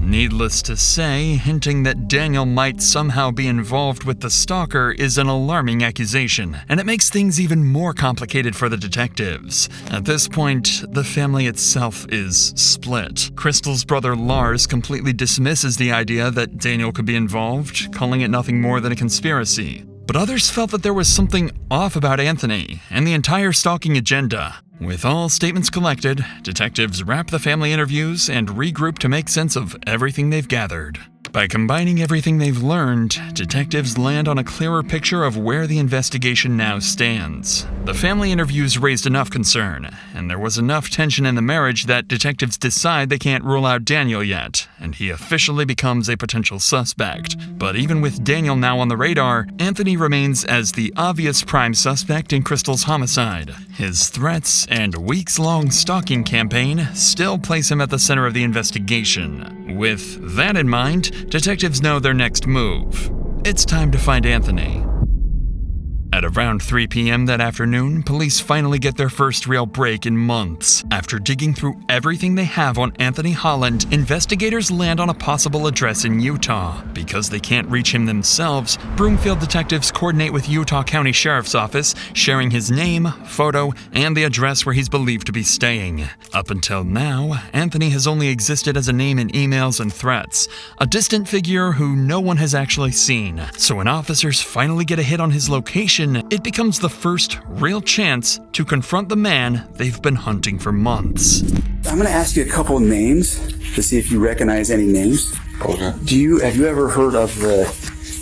Needless to say, hinting that Daniel might somehow be involved with the stalker is an alarming accusation, and it makes things even more complicated for the detectives. At this point, the family itself is split. Crystal's brother Lars completely dismisses the idea that Daniel could be involved, calling it nothing more than a conspiracy. But others felt that there was something off about Anthony and the entire stalking agenda. With all statements collected, detectives wrap the family interviews and regroup to make sense of everything they've gathered. By combining everything they've learned, detectives land on a clearer picture of where the investigation now stands. The family interviews raised enough concern, and there was enough tension in the marriage that detectives decide they can't rule out Daniel yet, and he officially becomes a potential suspect. But even with Daniel now on the radar, Anthony remains as the obvious prime suspect in Crystal's homicide. His threats and weeks-long stalking campaign still place him at the center of the investigation. With that in mind, detectives know their next move. It's time to find Anthony. At around 3 p.m. that afternoon, police finally get their first real break in months. After digging through everything they have on Anthony Holland, investigators land on a possible address in Utah. Because they can't reach him themselves, Broomfield detectives coordinate with Utah County Sheriff's Office, sharing his name, photo, and the address where he's believed to be staying. Up until now, Anthony has only existed as a name in emails and threats, a distant figure who no one has actually seen. So when officers finally get a hit on his location, it becomes the first real chance to confront the man they've been hunting for months. I'm going to ask you a couple of names to see if you recognize any names. Okay. Have you ever heard of the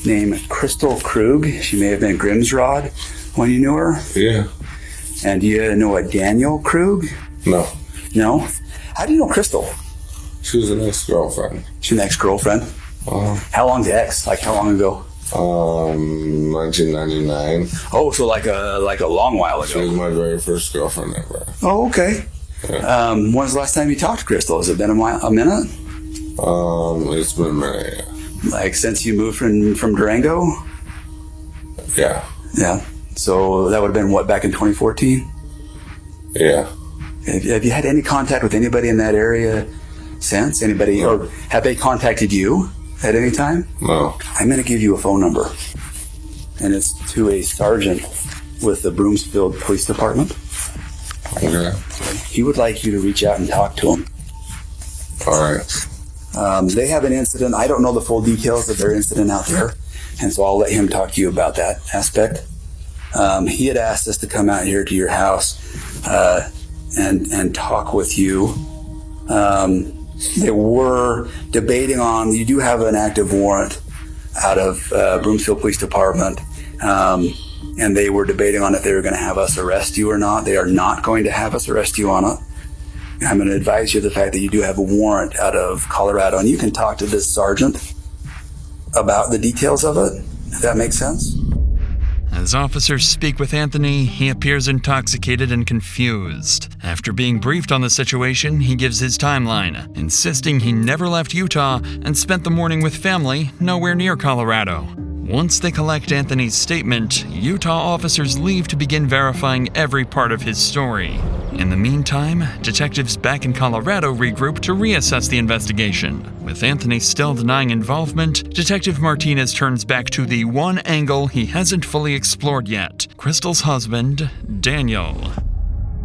name Crystal Krug? She may have been Grimsrod when you knew her. Yeah. And do you know a Daniel Krug? No. No? How do you know Crystal? She was an ex-girlfriend. She's an ex-girlfriend? How long's the ex? Like how long ago? 1999. Oh, so like a long while ago. She was my very first girlfriend ever. Oh, okay. Yeah. When's the last time you talked to Crystal? Has it been a minute? It's been a minute, yeah. Like since you moved from Durango? Yeah. Yeah. So that would have been what, back in 2014? Yeah. Have you had any contact with anybody in that area since? Anybody, or have they contacted you at any time? No. I'm going to give you a phone number, and it's to a sergeant with the Broomfield Police Department. Okay. He would like you to reach out and talk to him. All right. They have an incident. I don't know the full details of their incident out there, and so I'll let him talk to you about that aspect. He had asked us to come out here to your house and talk with you. They were debating on, you do have an active warrant out of Broomfield Police Department, and they were debating on if they were going to have us arrest you or not. They are not going to have us arrest you on it. I'm going to advise you of the fact that you do have a warrant out of Colorado, and you can talk to this sergeant about the details of it, if that makes sense. As officers speak with Anthony, he appears intoxicated and confused. After being briefed on the situation, he gives his timeline, insisting he never left Utah and spent the morning with family nowhere near Colorado. Once they collect Anthony's statement, Utah officers leave to begin verifying every part of his story. In the meantime, detectives back in Colorado regroup to reassess the investigation. With Anthony still denying involvement, Detective Martinez turns back to the one angle he hasn't fully explored yet: Crystal's husband, Daniel.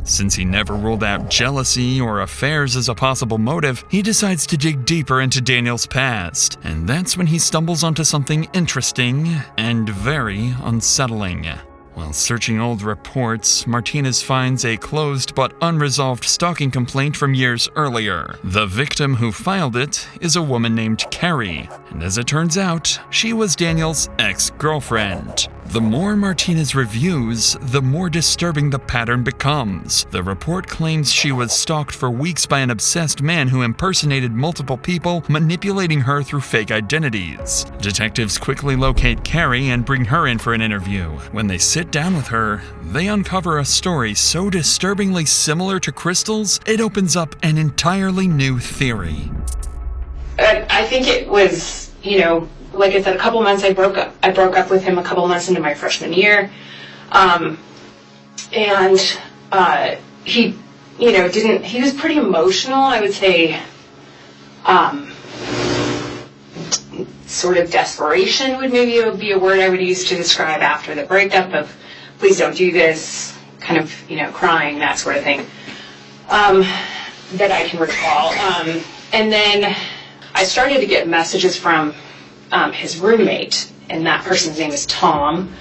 Since he never ruled out jealousy or affairs as a possible motive, he decides to dig deeper into Daniel's past, and that's when he stumbles onto something interesting and very unsettling. While searching old reports, Martinez finds a closed but unresolved stalking complaint from years earlier. The victim who filed it is a woman named Carrie, and as it turns out, she was Daniel's ex-girlfriend. The more Martinez reviews, the more disturbing the pattern becomes. The report claims she was stalked for weeks by an obsessed man who impersonated multiple people, manipulating her through fake identities. Detectives quickly locate Carrie and bring her in for an interview. When they sit down with her, they uncover a story so disturbingly similar to Crystal's, it opens up an entirely new theory. I think it was, like I said, a couple months I broke up with him a couple months into my freshman year. He, he was pretty emotional, I would say. Sort of desperation would maybe be a word I would use to describe after the breakup of, please don't do this, kind of, crying, that sort of thing, that I can recall. And then I started to get messages from his roommate, and that person's name is Tom,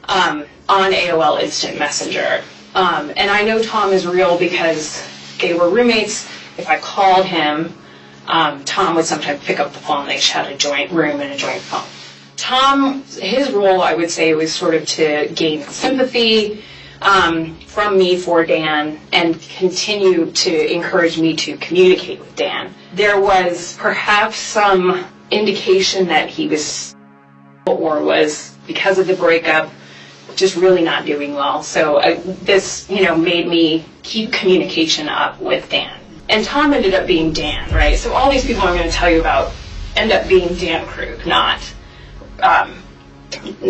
on AOL Instant Messenger. And I know Tom is real because they were roommates. If I called him, Tom would sometimes pick up the phone. They each had a joint room and a joint phone. Tom, his role, I would say, was sort of to gain sympathy from me for Dan and continue to encourage me to communicate with Dan. There was perhaps some indication that he was, or was, because of the breakup, just really not doing well. So this, made me keep communication up with Dan. And Tom ended up being Dan, right? So all these people I'm going to tell you about end up being Dan Krug, not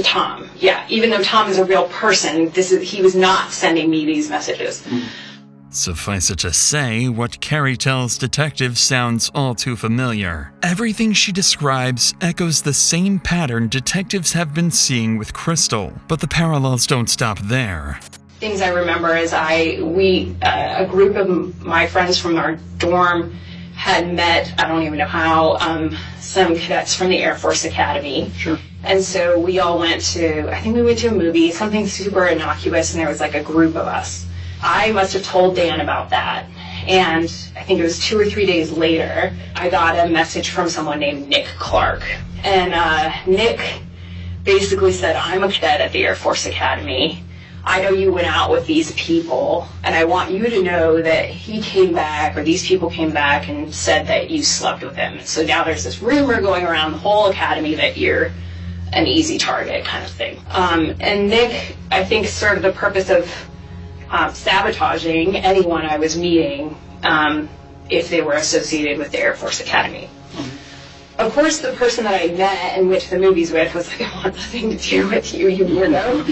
Tom. Yeah, even though Tom is a real person, he was not sending me these messages. Suffice it to say, what Carrie tells detectives sounds all too familiar. Everything she describes echoes the same pattern detectives have been seeing with Crystal, but the parallels don't stop there. Things I remember is a group of my friends from our dorm had met, I don't even know how, some cadets from the Air Force Academy. Sure. And so we all went to a movie, something super innocuous, and there was like a group of us. I must have told Dan about that, and I think it was 2 or 3 days later, I got a message from someone named Nick Clark. And Nick basically said, I'm a cadet at the Air Force Academy. I know you went out with these people, and I want you to know that he came back, or these people came back and said that you slept with him. So now there's this rumor going around the whole academy that you're an easy target kind of thing. And Nick, I think, served the purpose of sabotaging anyone I was meeting if they were associated with the Air Force Academy. Of course, the person that I met and went to the movies with was like, I want nothing to do with you, you weirdo.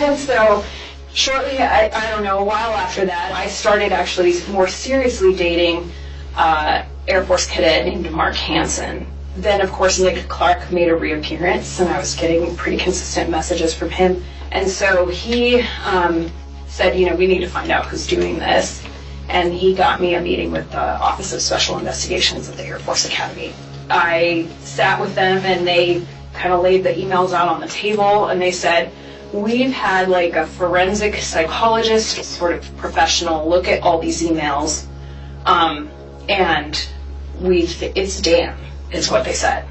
And so shortly, I don't know, a while after that, I started actually more seriously dating Air Force cadet named Mark Hansen. Then, of course, Nick Clark made a reappearance, and I was getting pretty consistent messages from him. And so he said, we need to find out who's doing this. And he got me a meeting with the Office of Special Investigations at the Air Force Academy. I sat with them, and they kind of laid the emails out on the table, and they said, we've had like a forensic psychologist, sort of professional, look at all these emails, and it's Dan, is what they said.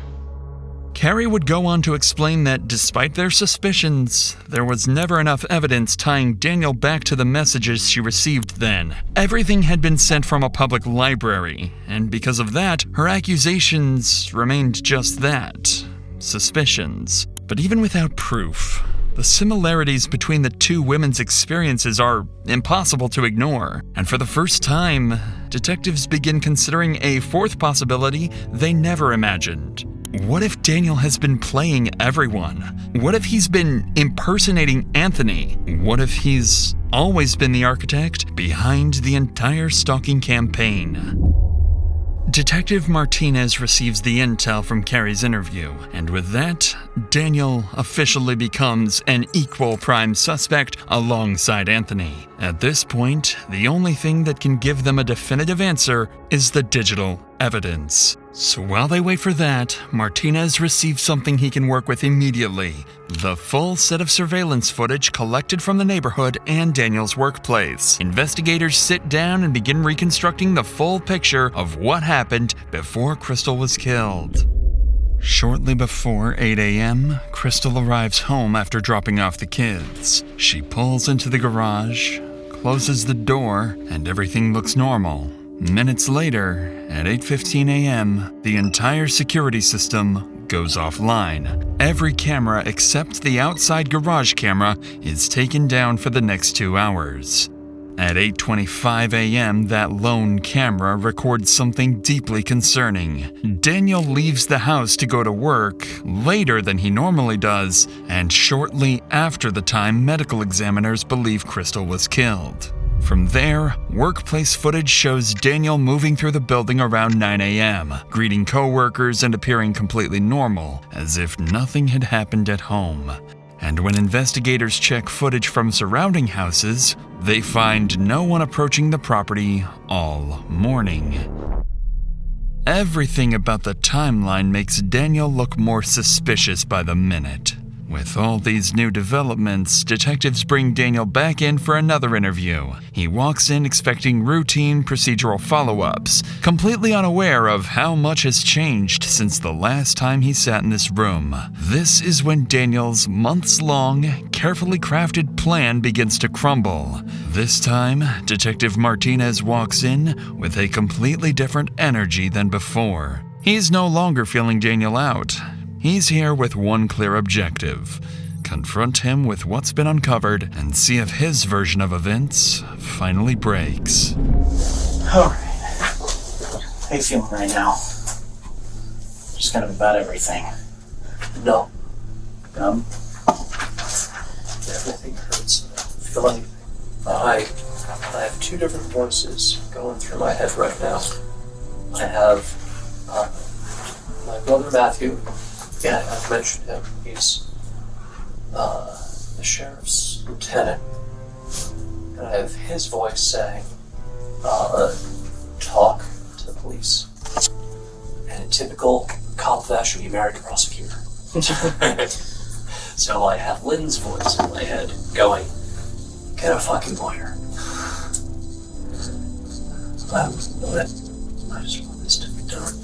Carrie would go on to explain that despite their suspicions, there was never enough evidence tying Daniel back to the messages she received then. Everything had been sent from a public library, and because of that, her accusations remained just that, suspicions. But even without proof, the similarities between the two women's experiences are impossible to ignore. And for the first time, detectives begin considering a fourth possibility they never imagined. What if Daniel has been playing everyone? What if he's been impersonating Anthony? What if he's always been the architect behind the entire stalking campaign? Detective Martinez receives the intel from Carrie's interview, and with that, Daniel officially becomes an equal prime suspect alongside Anthony. At this point, the only thing that can give them a definitive answer is the digital evidence. So while they wait for that, Martinez receives something he can work with immediately: the full set of surveillance footage collected from the neighborhood and Daniel's workplace. Investigators sit down and begin reconstructing the full picture of what happened before Crystal was killed. Shortly before 8 a.m., Crystal arrives home after dropping off the kids. She pulls into the garage, closes the door, and everything looks normal. Minutes later, at 8:15 a.m., the entire security system goes offline. Every camera except the outside garage camera is taken down for the next 2 hours. At 8:25 a.m., that lone camera records something deeply concerning. Daniel leaves the house to go to work later than he normally does, and shortly after the time medical examiners believe Crystal was killed. From there, workplace footage shows Daniel moving through the building around 9 a.m., greeting coworkers and appearing completely normal, as if nothing had happened at home. And when investigators check footage from surrounding houses, they find no one approaching the property all morning. Everything about the timeline makes Daniel look more suspicious by the minute. With all these new developments, detectives bring Daniel back in for another interview. He walks in expecting routine procedural follow-ups, completely unaware of how much has changed since the last time he sat in this room. This is when Daniel's months-long, carefully crafted plan begins to crumble. This time, Detective Martinez walks in with a completely different energy than before. He's no longer feeling Daniel out. He's here with one clear objective: confront him with what's been uncovered and see if his version of events finally breaks. Alright. How you feeling right now? Just kind of about everything. No. Numb? Everything hurts. I feel like I have two different voices going through my head right now. I have my brother Matthew. Yeah, I've mentioned him. He's the sheriff's lieutenant. And I have his voice saying, talk to the police. And in typical cop fashion, you married a prosecutor. So I have Lynn's voice in my head going, get a fucking lawyer. I just want this to be done.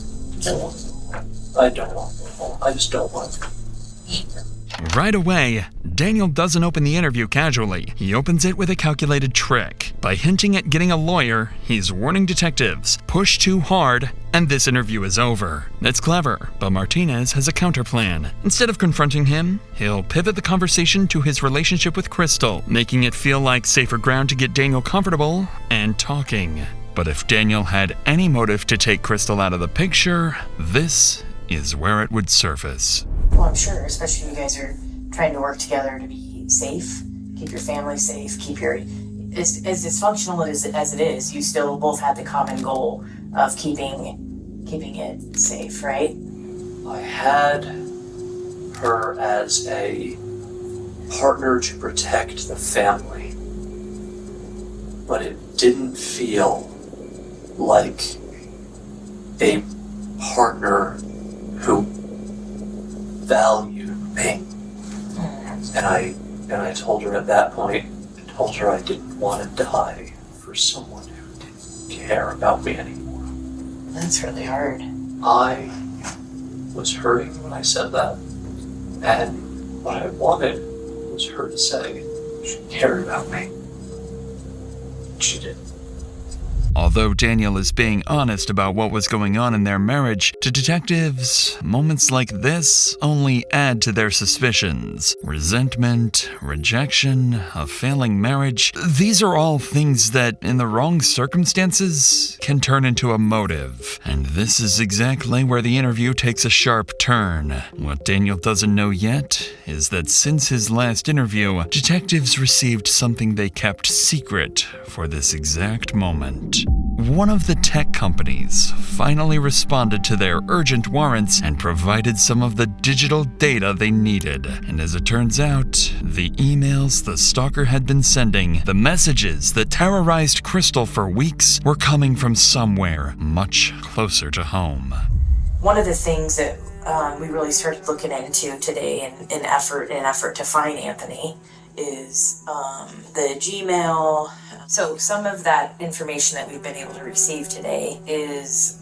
I don't want it. I just don't want it. Right away, Daniel doesn't open the interview casually. He opens it with a calculated trick. By hinting at getting a lawyer, he's warning detectives, push too hard, and this interview is over. It's clever, but Martinez has a counterplan. Instead of confronting him, he'll pivot the conversation to his relationship with Crystal, making it feel like safer ground to get Daniel comfortable and talking. But if Daniel had any motive to take Crystal out of the picture, this is where it would surface. Well, I'm sure, especially you guys are trying to work together to be safe, keep your family safe, keep your... As dysfunctional as it is, you still both had the common goal of keeping it safe, right? I had her as a partner to protect the family, but it didn't feel like a partner who valued me. And I told her at that point, I didn't want to die for someone who didn't care about me anymore. That's really hard. I was hurting when I said that, and what I wanted was her to say she cared about me. She did. Although Daniel is being honest about what was going on in their marriage, to detectives, moments like this only add to their suspicions. Resentment, rejection, a failing marriage, these are all things that, in the wrong circumstances, can turn into a motive. And this is exactly where the interview takes a sharp turn. What Daniel doesn't know yet is that since his last interview, detectives received something they kept secret for this exact moment. One of the tech companies finally responded to their urgent warrants and provided some of the digital data they needed. And as it turns out, the emails the stalker had been sending, the messages that terrorized Crystal for weeks, were coming from somewhere much closer to home. One of the things that we really started looking into today in an effort to find Anthony is the Gmail. So some of that information that we've been able to receive today is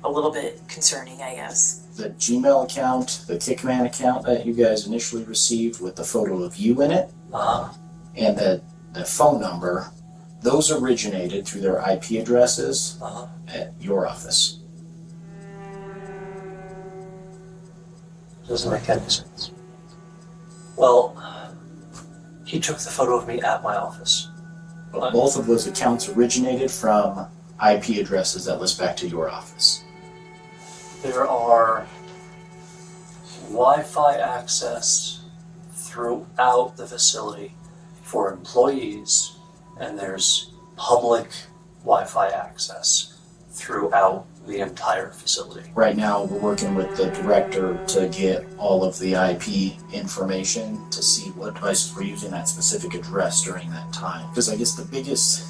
a little bit concerning, I guess. The Gmail account, the Kickman account that you guys initially received with the photo of you in it, and the phone number, those originated through their IP addresses at your office. Doesn't make any sense. Well, he took the photo of me at my office. But both of those accounts originated from IP addresses that list back to your office. There are Wi-Fi access throughout the facility for employees, and there's public Wi-Fi access throughout the entire facility. Right now, we're working with the director to get all of the IP information to see what devices were using that specific address during that time. Because I guess the biggest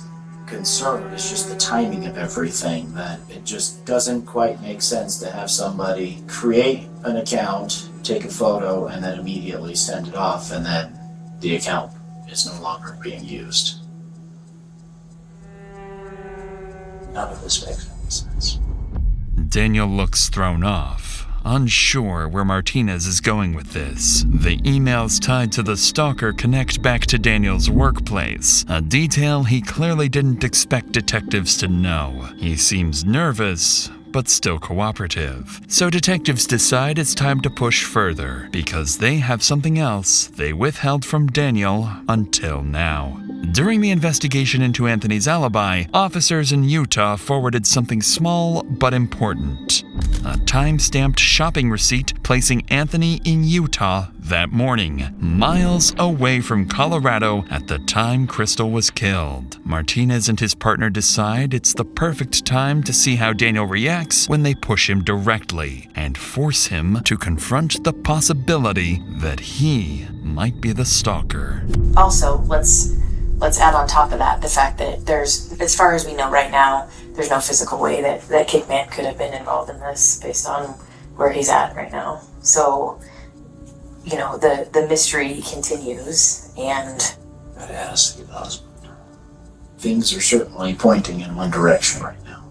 concern is just the timing of everything, that it just doesn't quite make sense to have somebody create an account, take a photo, and then immediately send it off, and then the account is no longer being used. None of this makes any sense. Daniel looks thrown off, unsure where Martinez is going with this. The emails tied to the stalker connect back to Daniel's workplace, a detail he clearly didn't expect detectives to know. He seems nervous, but still cooperative. So detectives decide it's time to push further, because they have something else they withheld from Daniel until now. During the investigation into Anthony's alibi, officers in Utah forwarded something small but important. A time-stamped shopping receipt placing Anthony in Utah that morning, miles away from Colorado at the time Crystal was killed. Martinez and his partner decide it's the perfect time to see how Daniel reacts when they push him directly and force him to confront the possibility that he might be the stalker. Also, let's add on top of that the fact that there's, as far as we know right now, there's no physical way that Kickman could have been involved in this based on where he's at right now. So, you know, the mystery continues, and I'd ask you, husband. Things are certainly pointing in one direction right now.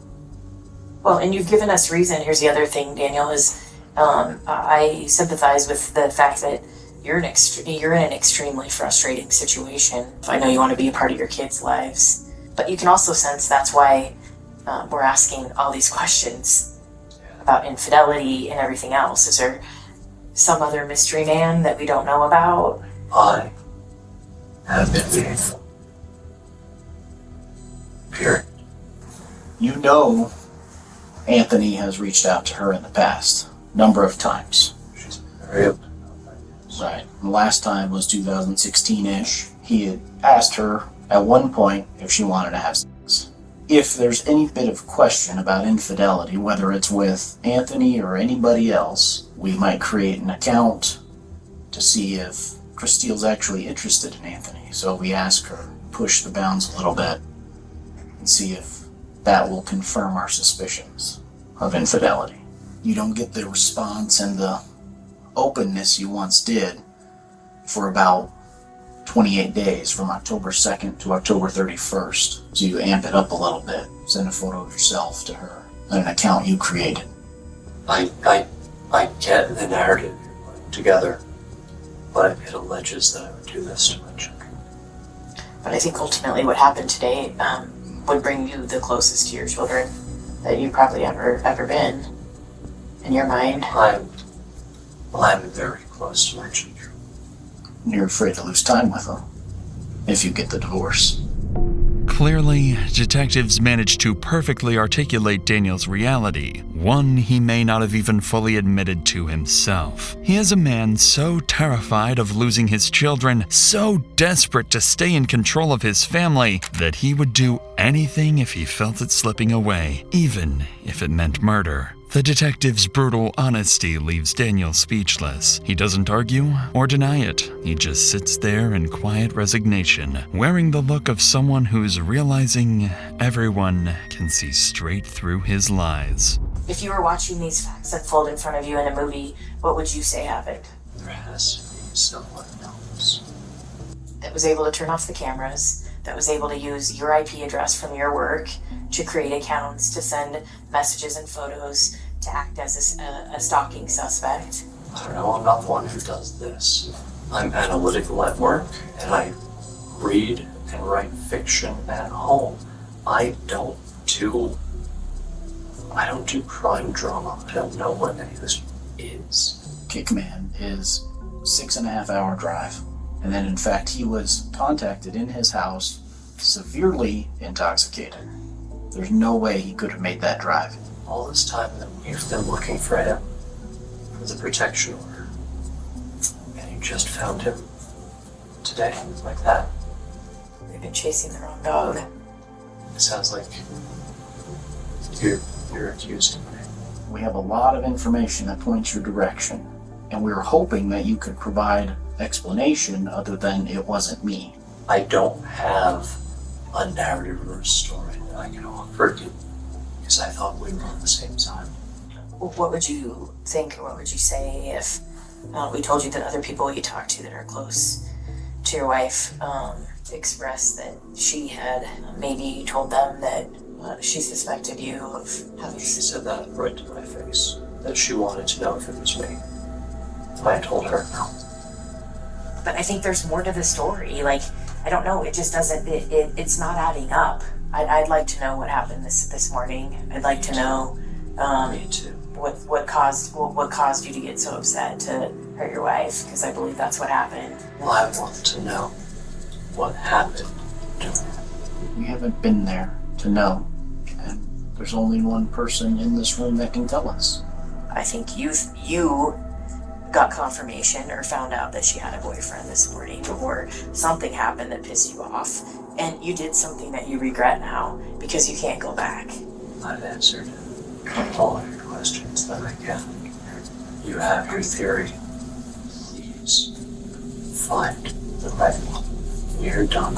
Well, and you've given us reason. Here's the other thing, Daniel, is I sympathize with the fact that you're in an extremely frustrating situation. I know you want to be a part of your kids' lives, but you can also sense that's why we're asking all these questions about infidelity and everything else. Is there some other mystery man that we don't know about? I have been faithful. Period. You know Anthony has reached out to her in the past, number of times. She's been very open. Right. The last time was 2016-ish. He had asked her at one point if she wanted to have sex. If there's any bit of question about infidelity, whether it's with Anthony or anybody else, we might create an account to see if Christine's actually interested in Anthony. So we ask her, push the bounds a little bit, and see if that will confirm our suspicions of infidelity. You don't get the response and the openness you once did for about 28 days, from October 2nd to October 31st. So you amp it up a little bit, send a photo of yourself to her, an account you created. I get the narrative you're putting together, but it alleges that I would do this to my children. But I think ultimately what happened today would bring you the closest to your children that you've probably ever been in your mind. I'm very close to my children. You're afraid to lose time with them if you get the divorce. Clearly, detectives managed to perfectly articulate Daniel's reality, one he may not have even fully admitted to himself. He is a man so terrified of losing his children, so desperate to stay in control of his family, that he would do anything if he felt it slipping away, even if it meant murder. The detective's brutal honesty leaves Daniel speechless. He doesn't argue or deny it. He just sits there in quiet resignation, wearing the look of someone who's realizing everyone can see straight through his lies. If you were watching these facts unfold in front of you in a movie, what would you say happened? There has to be someone else that was able to turn off the cameras, that was able to use your IP address from your work to create accounts, to send messages and photos, to act as a stalking suspect. I don't know, I'm not the one who does this. I'm analytical at work, and I read and write fiction at home. I don't do crime drama. I don't know what any of this is. Kickman is 6.5 hour drive. And then in fact, he was contacted in his house, severely intoxicated. There's no way he could have made that drive. All this time that we've been looking for him, for the protection order, and you just found him today, like that. We've been chasing the wrong dog. It sounds like you're accusing me. We have a lot of information that points your direction, and we were hoping that you could provide explanation other than it wasn't me. I don't have a narrative or a story that I can offer you, because I thought we were on the same side. What would you think, or what would you say if we told you that other people you talked to that are close to your wife expressed that she had maybe told them that she suspected you of having... She said that right to my face, that she wanted to know if it was me. I told her no. But I think there's more to the story. Like, I don't know, it just doesn't, it's not adding up. I'd like to know what happened this morning. I'd like to know me too. What caused you to get so upset to hurt your wife, because I believe that's what happened. Well, I want to know what happened to her. We haven't been there to know, and there's only one person in this room that can tell us. I think you got confirmation or found out that she had a boyfriend this morning, or something happened that pissed you off, and you did something that you regret now because you can't go back. I've answered all of your questions that I can. You have your theory. Please find the right one. You're done.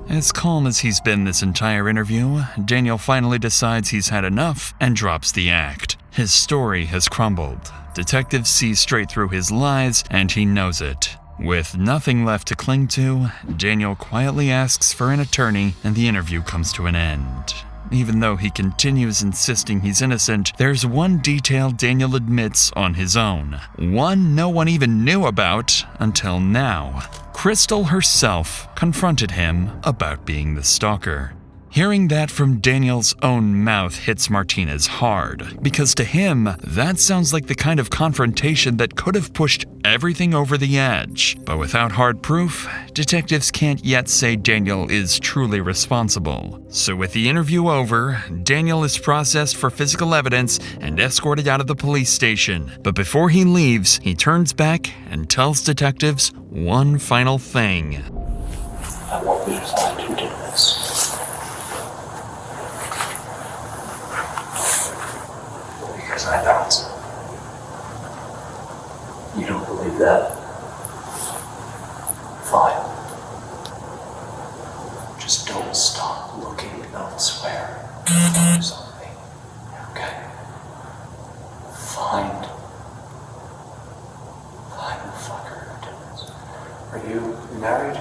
As calm as he's been this entire interview, Daniel finally decides he's had enough and drops the act. His story has crumbled. Detectives see straight through his lies, and he knows it. With nothing left to cling to, Daniel quietly asks for an attorney, and the interview comes to an end. Even though he continues insisting he's innocent, there's one detail Daniel admits on his own. One no one even knew about until now. Crystal herself confronted him about being the stalker. Hearing that from Daniel's own mouth hits Martinez hard, because to him, that sounds like the kind of confrontation that could have pushed everything over the edge. But without hard proof, detectives can't yet say Daniel is truly responsible. So with the interview over, Daniel is processed for physical evidence and escorted out of the police station. But before he leaves, he turns back and tells detectives one final thing. I won't be the one who did this. I don't. You don't believe that? Fine. Just don't stop looking elsewhere. Do something. Okay? Find the fucker who did this. Are you married?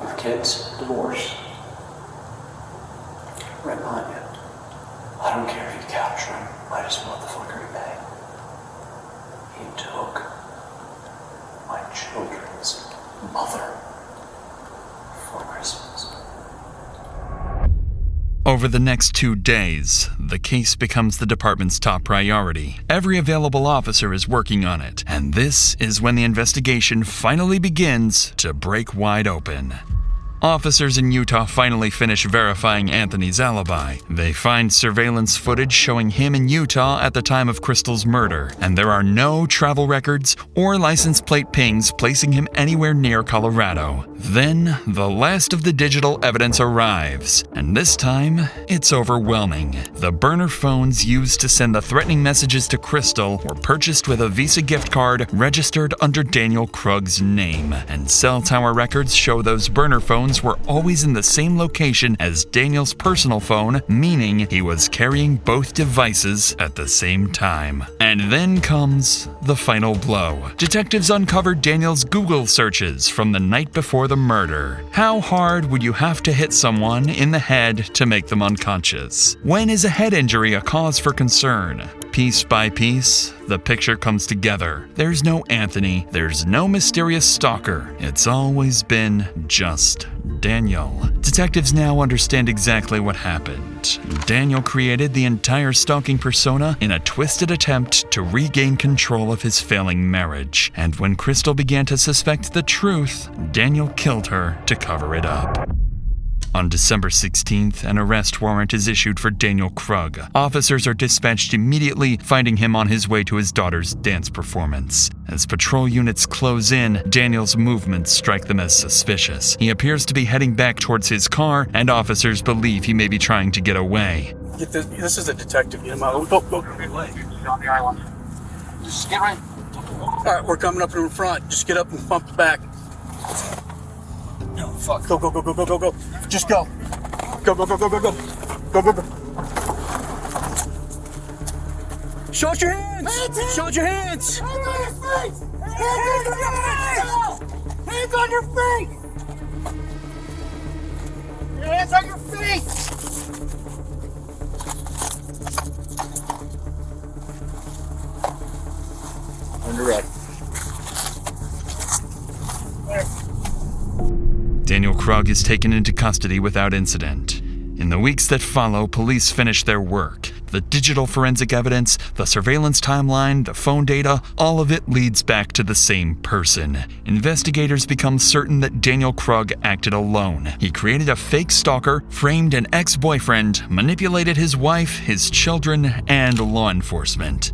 With kids? Divorced? Right on you. I don't care if you capture him. I just want the fucker to pay. He took my children's mother for Christmas. Over the next 2 days, the case becomes the department's top priority. Every available officer is working on it, and this is when the investigation finally begins to break wide open. Officers in Utah finally finish verifying Anthony's alibi. They find surveillance footage showing him in Utah at the time of Crystal's murder, and there are no travel records or license plate pings placing him anywhere near Colorado. Then, the last of the digital evidence arrives, and this time, it's overwhelming. The burner phones used to send the threatening messages to Crystal were purchased with a Visa gift card registered under Daniel Krug's name, and cell tower records show those burner phones were always in the same location as Daniel's personal phone, meaning he was carrying both devices at the same time. And then comes the final blow. Detectives uncovered Daniel's Google searches from the night before the murder. How hard would you have to hit someone in the head to make them unconscious? When is a head injury a cause for concern? Piece by piece, the picture comes together. There's no Anthony, there's no mysterious stalker. It's always been just Daniel. Detectives now understand exactly what happened. Daniel created the entire stalking persona in a twisted attempt to regain control of his failing marriage. And when Crystal began to suspect the truth, Daniel killed her to cover it up. On December 16th, an arrest warrant is issued for Daniel Krug. Officers are dispatched immediately, finding him on his way to his daughter's dance performance. As patrol units close in, Daniel's movements strike them as suspicious. He appears to be heading back towards his car, and officers believe he may be trying to get away. This is a detective. Get him out. Go. On the island. Just get right. All right, we're coming up in front. Just get up and bump the back. No, fuck. Go. Just go. Go. Show us your hands! Show us your hands! Hands on your face! Hands on your face! Hands on your face! Under red. Daniel Krug is taken into custody without incident. In the weeks that follow, police finish their work. The digital forensic evidence, the surveillance timeline, the phone data, all of it leads back to the same person. Investigators become certain that Daniel Krug acted alone. He created a fake stalker, framed an ex-boyfriend, manipulated his wife, his children, and law enforcement.